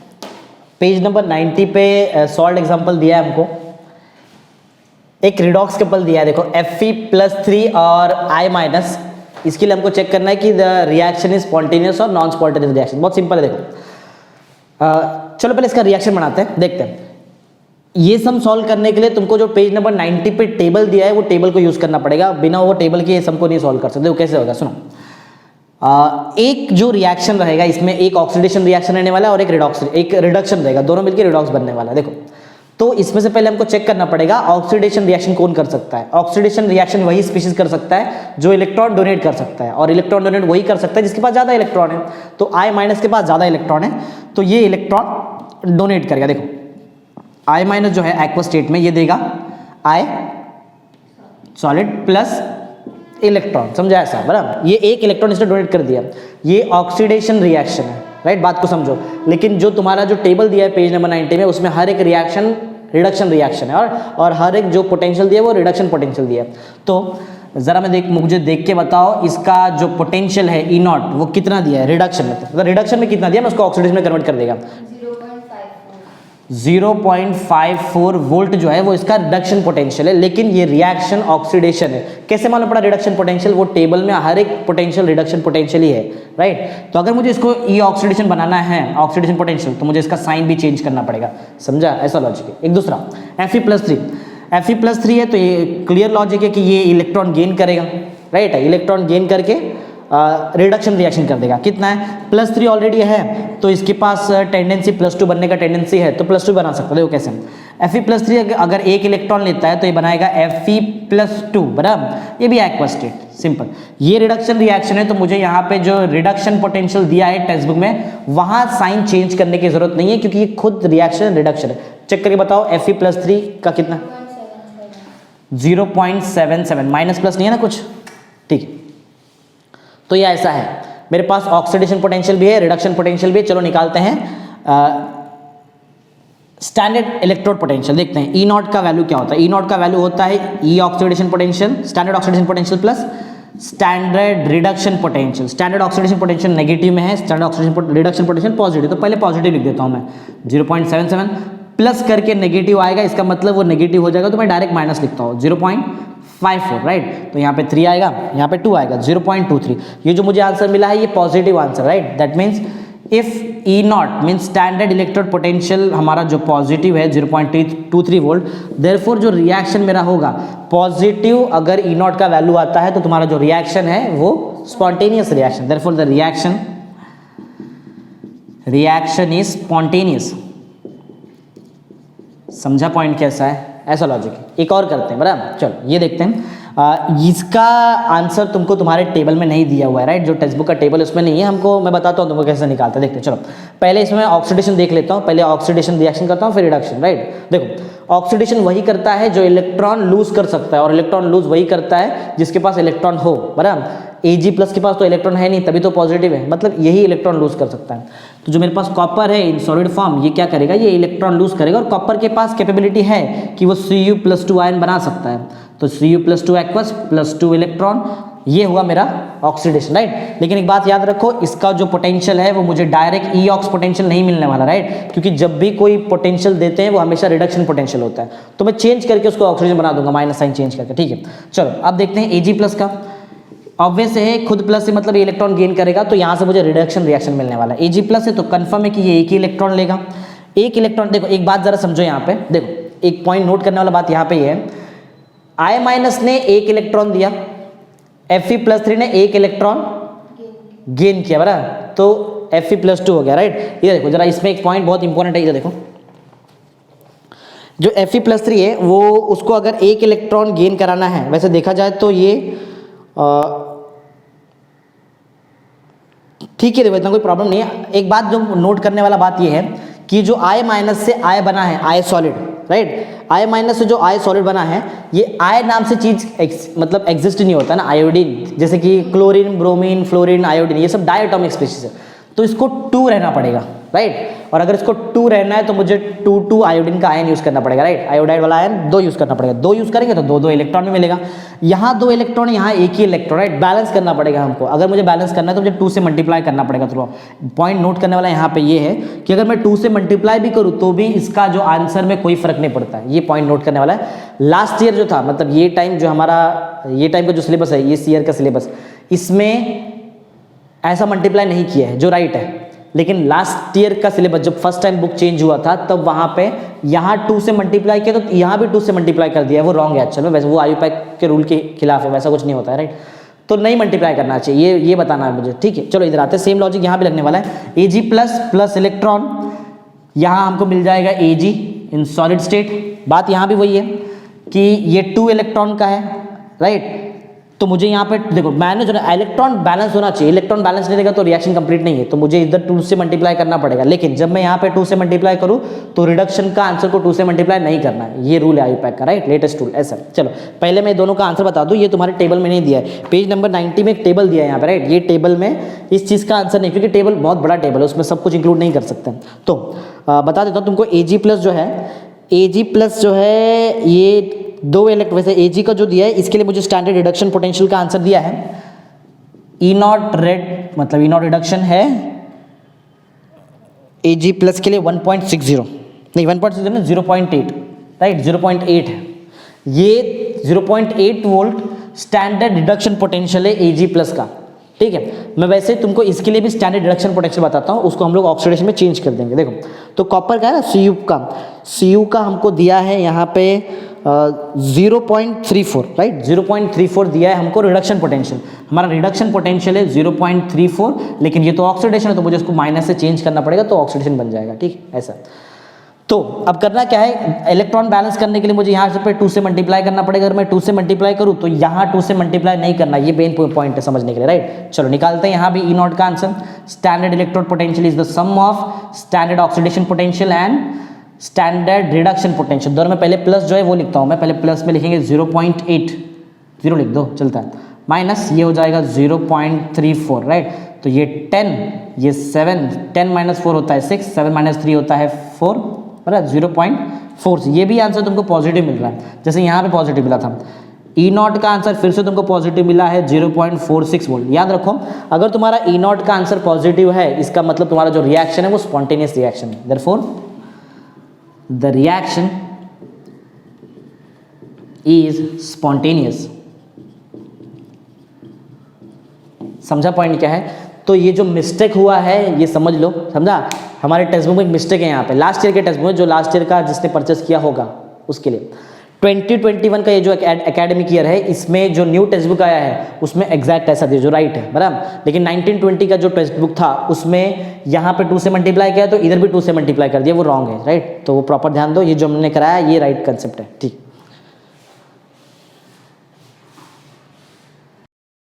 पेज नंबर 90 पे सॉल्व एग्जांपल दिया है हमको, एक रिडॉक्स कपल दिया है। देखो Fe+3 और I-, इसके लिए हमको चेक करना है कि द रिएक्शन इज स्पॉन्टेनियस और नॉन स्पॉन्टेनियस रिएक्शन। बहुत सिंपल है। देखो चलो पहले इसका रिएक्शन बनाते हैं, देखते हैं। ये सम सॉल्व करने के लिए तुमको जो पेज नंबर 90 पे टेबल दिया है वो टेबल को यूज करना पड़ेगा, बिना वो टेबल के ये सम को नहीं सॉल्व कर सकते। वो कैसे होगा सुनो। एक जो रिएक्शन रहेगा इसमें एक ऑक्सीडेशन रिएक्शन रहने वाला है और एक रिडक्शन रहेगा, दोनों मिलकर रिडॉक्स बनने वाला है। देखो तो इसमें से पहले हमको चेक करना पड़ेगा ऑक्सीडेशन रिएक्शन कौन कर सकता है। ऑक्सीडेशन रिएक्शन वही स्पीशीज कर सकता है जो इलेक्ट्रॉन डोनेट कर सकता है, और इलेक्ट्रॉन डोनेट वही कर सकता है जिसके पास ज़्यादा इलेक्ट्रॉन है। तो I- के पास ज़्यादा इलेक्ट्रॉन है तो ये इलेक्ट्रॉन डोनेट करेगा। देखो I- जो है एक्वा स्टेट में ये देगा I सॉलिड प्लस इलेक्ट्रॉन, समझा ऐसा, बराबर। ये एक इलेक्ट्रॉन इसने डोनेट कर दिया, ये ऑक्सीडेशन रिएक्शन है, राइट। बात को समझो। लेकिन जो तुम्हारा जो टेबल दिया है पेज नंबर 90 में, उसमें हर एक रिएक्शन रिडक्शन रिएक्शन है, और हर एक जो पोटेंशियल दिया है वो रिडक्शन पोटेंशियल दिया है। तो जरा मुझे देख के बताओ इसका जो पोटेंशियल है E0 वो कितना दिया है रिडक्शन में, मतलब रिडक्शन में कितना दिया, मैं उसको ऑक्सीडेशन में कन्वर्ट कर देगा। 0.54 वोल्ट जो है वो इसका रिडक्शन पोटेंशियल है। लेकिन ये रिएक्शन ऑक्सीडेशन है, कैसे मालूम पड़ा रिडक्शन पोटेंशियल, वो टेबल में हर एक पोटेंशियल रिडक्शन पोटेंशियल ही है, राइट। तो अगर मुझे इसको ई ऑक्सीडेशन बनाना है, ऑक्सीडेशन पोटेंशियल, तो मुझे इसका साइन भी चेंज करना पड़ेगा, समझा, ऐसा लॉजिक है। एक दूसरा Fe+3 है, तो ये क्लियर लॉजिक है कि ये इलेक्ट्रॉन गेन करेगा, राइट है। इलेक्ट्रॉन गेन करके रिडक्शन रिएक्शन कर देगा। कितना है, +3 ऑलरेडी है तो इसके पास टेंडेंसी +2 बनने का टेंडेंसी है, तो +2 बना सकते हो। देखो कैसे, Fe+3 अगर एक इलेक्ट्रॉन लेता है तो ये बनाएगा Fe+2, बराबर। ये भी एक्वा स्टेट, सिंपल। ये रिडक्शन रिएक्शन है तो मुझे यहाँ पे जो रिडक्शन पोटेंशियल दिया है टेक्स्ट बुक में, वहाँ साइन चेंज करने की जरूरत नहीं है क्योंकि ये खुद रिएक्शन रिडक्शन है। चेक करके बताओ Fe+3 का कितना, 0.77, माइनस प्लस नहीं है ना कुछ, ठीक है। तो ये ऐसा है, मेरे पास ऑक्सीडेशन पोटेंशियल भी है, रिडक्शन पोटेंशियल भी है। चलो निकालते हैं स्टैंडर्ड इलेक्ट्रोड पोटेंशियल, देखते हैं E0 का वैल्यू क्या होता है। E0 का वैल्यू होता है E oxidation potential, standard oxidation potential plus standard reduction potential. Standard oxidation potential negative में है, standard oxidation reduction potential positive, तो पहले पॉजिटिव लिख देता हूँ मैं। 0.77 प्लस करके नेगेटिव आएगा, इसका मतलब वो नेगेटिव हो जाएगा, तो मैं डायरेक्ट माइनस लिखता हूँ 0.54, राइट। तो यहाँ पे 3 आएगा, यहाँ पे 2 आएगा, 0.23। ये जो मुझे आंसर मिला है ये positive answer, right. That means if E not mean standard electrode potential हमारा जो पॉजिटिव है 0.23 वोल्ट, देयरफॉर जो रिएक्शन मेरा होगा पॉजिटिव, अगर ई नॉट का वैल्यू आता है तो तुम्हारा जो रिएक्शन है वो spontaneous reaction, therefore the reaction is spontaneous. समझा पॉइंट कैसा है? ऐसा लॉजिक है। एक और करते हैं, बराबर, चलो ये देखते हैं। इसका आंसर तुमको तुम्हारे टेबल में नहीं दिया हुआ है, राइट? जो टेक्स्ट बुक का टेबल उसमें नहीं है, हमको मैं बताता हूँ तुमको कैसे निकालते हैं। देखते हैं, चलो पहले इसमें ऑक्सीडेशन देख लेता हूँ। पहले ऑक्सीडेशन रिएक्शन करता हूँ, फिर रिडक्शन, राइट? देखो ऑक्सीडेशन वही करता है जो इलेक्ट्रॉन लूज कर सकता है, और इलेक्ट्रॉन लूज वही करता है जिसके पास इलेक्ट्रॉन हो, बराबर। Ag+ के पास तो इलेक्ट्रॉन है नहीं, तभी तो पॉजिटिव है, मतलब यही इलेक्ट्रॉन लूज कर सकता है। तो जो मेरे पास कॉपर है इन सॉलिड फॉर्म, ये क्या करेगा? ये इलेक्ट्रॉन लूज करेगा, और कॉपर के पास कैपेबिलिटी है कि वो Cu+2 आयन बना सकता है। तो Cu+2 एक्वस +2 इलेक्ट्रॉन, ये हुआ मेरा ऑक्सीडेशन, राइट? लेकिन एक बात याद रखो, इसका जो पोटेंशियल है वो मुझे डायरेक्ट E-ऑक्स पोटेंशियल नहीं मिलने वाला, राइट? क्योंकि जब भी कोई पोटेंशियल देते हैं वो हमेशा रिडक्शन पोटेंशियल होता है। तो मैं चेंज करके उसको ऑक्सीजन बना दूंगा, माइनस साइन चेंज करके, ठीक है? चलो अब देखते हैं Ag+ का। ऑब्वियस है, खुद प्लस से मतलब ये इलेक्ट्रॉन गेन करेगा, तो यहाँ से मुझे रिडक्शन रिएक्शन मिलने वाला है। Ag+ है तो कंफर्म है कि ये एक ही इलेक्ट्रॉन लेगा। एक इलेक्ट्रॉन, देखो एक बात जरा समझो यहाँ पे, देखो एक पॉइंट नोट करने वाला बात यहाँ पे ये है, I- ने एक इलेक्ट्रॉन दिया, Fe+3 ने एक इलेक्ट्रॉन गेन किया, बराबर, तो Fe+2 हो गया, राइट? ये देखो जरा, इसमें एक पॉइंट बहुत इंपॉर्टेंट है, ये देखो जो Fe+3 है वो, उसको अगर एक इलेक्ट्रॉन गेन कराना है, वैसे देखा जाए तो ये ठीक है, देखो इतना कोई प्रॉब्लम नहीं है। एक बात जो नोट करने वाला बात ये है कि जो I- से I बना है, I सॉलिड, राइट? I- से जो I सॉलिड बना है, ये I नाम से चीज मतलब एग्जिस्ट नहीं होता ना। आयोडीन, जैसे कि क्लोरीन, ब्रोमीन, फ्लोरीन, आयोडीन, ये सब डायटॉमिक स्पीशीज है, तो इसको 2 रहना पड़ेगा, राइट? और अगर इसको 2 रहना है तो मुझे 2 आयोडीन का आयन यूज करना पड़ेगा, राइट? आयोडाइड वाला आयन 2 यूज करना पड़ेगा। 2 यूज करेंगे तो 2 इलेक्ट्रॉन भी मिलेगा। यहाँ 2 इलेक्ट्रॉन, यहाँ एक ही इलेक्ट्रॉन, राइट? बैलेंस करना पड़ेगा हमको। अगर मुझे बैलेंस करना है तो मुझे 2 से मल्टीप्लाई करना पड़ेगा थ्रू। पॉइंट नोट करने वाला यहाँ पे ये है कि अगर मैं 2 से मल्टीप्लाई भी करूँ तो भी इसका जो आंसर में कोई फर्क नहीं पड़ता है। ये पॉइंट नोट करने वाला है। लास्ट ईयर जो था, मतलब ये टाइम जो हमारा, ये टाइम का जो सिलेबस है, ये ईयर का सिलेबस, इसमें ऐसा मल्टीप्लाई नहीं किया है, जो राइट है। लेकिन लास्ट ईयर का सिलेबस जब फर्स्ट टाइम बुक चेंज हुआ था, तब वहां पे यहाँ 2 से मल्टीप्लाई किया, तो यहाँ भी 2 से मल्टीप्लाई कर दिया है। वो रॉन्ग है एक्चुअल में, वैसे वो IUPAC के रूल के खिलाफ है, वैसा कुछ नहीं होता है, राइट? तो नहीं मल्टीप्लाई करना चाहिए, ये बताना है मुझे, ठीक है? चलो इधर आते हैं, सेम लॉजिक यहाँ भी लगने वाला है। Ag+ इलेक्ट्रॉन, यहाँ हमको मिल जाएगा Ag इन सॉलिड स्टेट। बात यहाँ भी वही है कि ये 2 इलेक्ट्रॉन का है, राइट? तो मुझे यहाँ पे देखो, मैंने जो ना इलेक्ट्रॉन बैलेंस होना चाहिए, इलेक्ट्रॉन बैलेंस नहीं देगा तो रिएक्शन कंप्लीट नहीं है, तो मुझे इधर 2 से मल्टीप्लाई करना पड़ेगा। लेकिन जब मैं यहाँ पे 2 से मल्टीप्लाई करूँ तो रिडक्शन का आंसर को 2 से मल्टीप्लाई नहीं करना है। ये रूल है IUPAC का, राइट? लेटेस्ट रूल ऐसा। चलो पहले मैं दोनों का आंसर बता दूँ, ये तुम्हारे टेबल में नहीं दिया है। पेज नंबर 90 में एक टेबल दिया है यहाँ पे, राइट? ये टेबल में इस चीज़ का आंसर नहीं, क्योंकि टेबल बहुत बड़ा टेबल है, उसमें सब कुछ इंक्लूड नहीं कर सकते। तो बता देता हूँ तुमको, Ag+ जो है, Ag+ जो है ये 2 इलेक्ट्रॉन, वैसे Ag का जो दिया है इसके लिए मुझे स्टैंडर्ड रिडक्शन पोटेंशियल का आंसर दिया है E0 रेड, मतलब E0 रिडक्शन है Ag+ के लिए 1.60, नहीं 1.60 नहीं 0.8, राइट? 0.8 है, ये 0.8 वोल्ट स्टैंडर्ड रिडक्शन पोटेंशियल है Ag+ का, ठीक है? मैं वैसे तुमको इसके लिए भी स्टैंडर्ड रिडक्शन पोटेंशियल बताता हूँ, उसको हम लोग ऑक्सीडेशन में चेंज कर देंगे। देखो तो कॉपर का है ना, Cu का हमको दिया है यहाँ पे 0.34, राइट? 0.34 दिया है हमको रिडक्शन पोटेंशियल। हमारा रिडक्शन पोटेंशियल है 0.34, लेकिन ये तो ऑक्सीडेशन है तो मुझे इसको माइनस से चेंज करना पड़ेगा, तो ऑक्सीडेशन बन जाएगा, ठीक है? ऐसा। तो अब करना क्या है, इलेक्ट्रॉन बैलेंस करने के लिए मुझे यहाँ पे 2 से मल्टीप्लाई करना पड़ेगा। अगर मैं 2 से मल्टीप्लाई करूँ तो यहाँ 2 से मल्टीप्लाई नहीं करना, ये मेन पॉइंट है समझने के लिए, राइट? चलो निकालते हैं यहाँ भी E0 का answer. Standard electrode potential is the sum of standard oxidation potential and standard reduction potential. दोनों में पहले प्लस जो है वो लिखता हूँ मैं, पहले प्लस में लिखेंगे 0.8, 0 लिख दो चलता है, माइनस ये हो जाएगा 0.34, राइट? तो ये 10, ये 7, 10 - 4 होता है 6, 7 - 3 होता है 4, बराबर 0.4। ये भी आंसर तुमको पॉजिटिव मिल रहा है, जैसे यहाँ पे पॉजिटिव मिला था। E0 का आंसर फिर से तुमको पॉजिटिव मिला है 0.46 वोल्ट। याद रखो, अगर तुम्हारा E0 का आंसर पॉजिटिव है, इसका मतलब तुम्हारा जो रिएक्शन है वो स्पॉन्टेनियस रिएक्शन है। Therefore the reaction is spontaneous. समझा पॉइंट क्या है? तो ये जो मिस्टेक हुआ है ये समझ लो, समझा। हमारे टेक्स्ट बुक में एक मिस्टेक है यहाँ पे, लास्ट ईयर के टेक्स्ट बुक में, जो लास्ट ईयर का जिसने परचेस किया होगा उसके लिए। 2021 का ये जो एकेडमिक ईयर है, इसमें जो न्यू टेक्स्ट बुक आया है उसमें एग्जैक्ट ऐसा दिया जो राइट है, बराबर। लेकिन 1920 का जो टेक्स्ट बुक था उसमें यहाँ पे 2 से मल्टीप्लाई किया तो इधर भी 2 से मल्टीप्लाई कर दिया, वो रॉन्ग है, राइट। तो वो प्रॉपर ध्यान दो, ये जो हमने कराया ये राइट कंसेप्ट है, ठीक।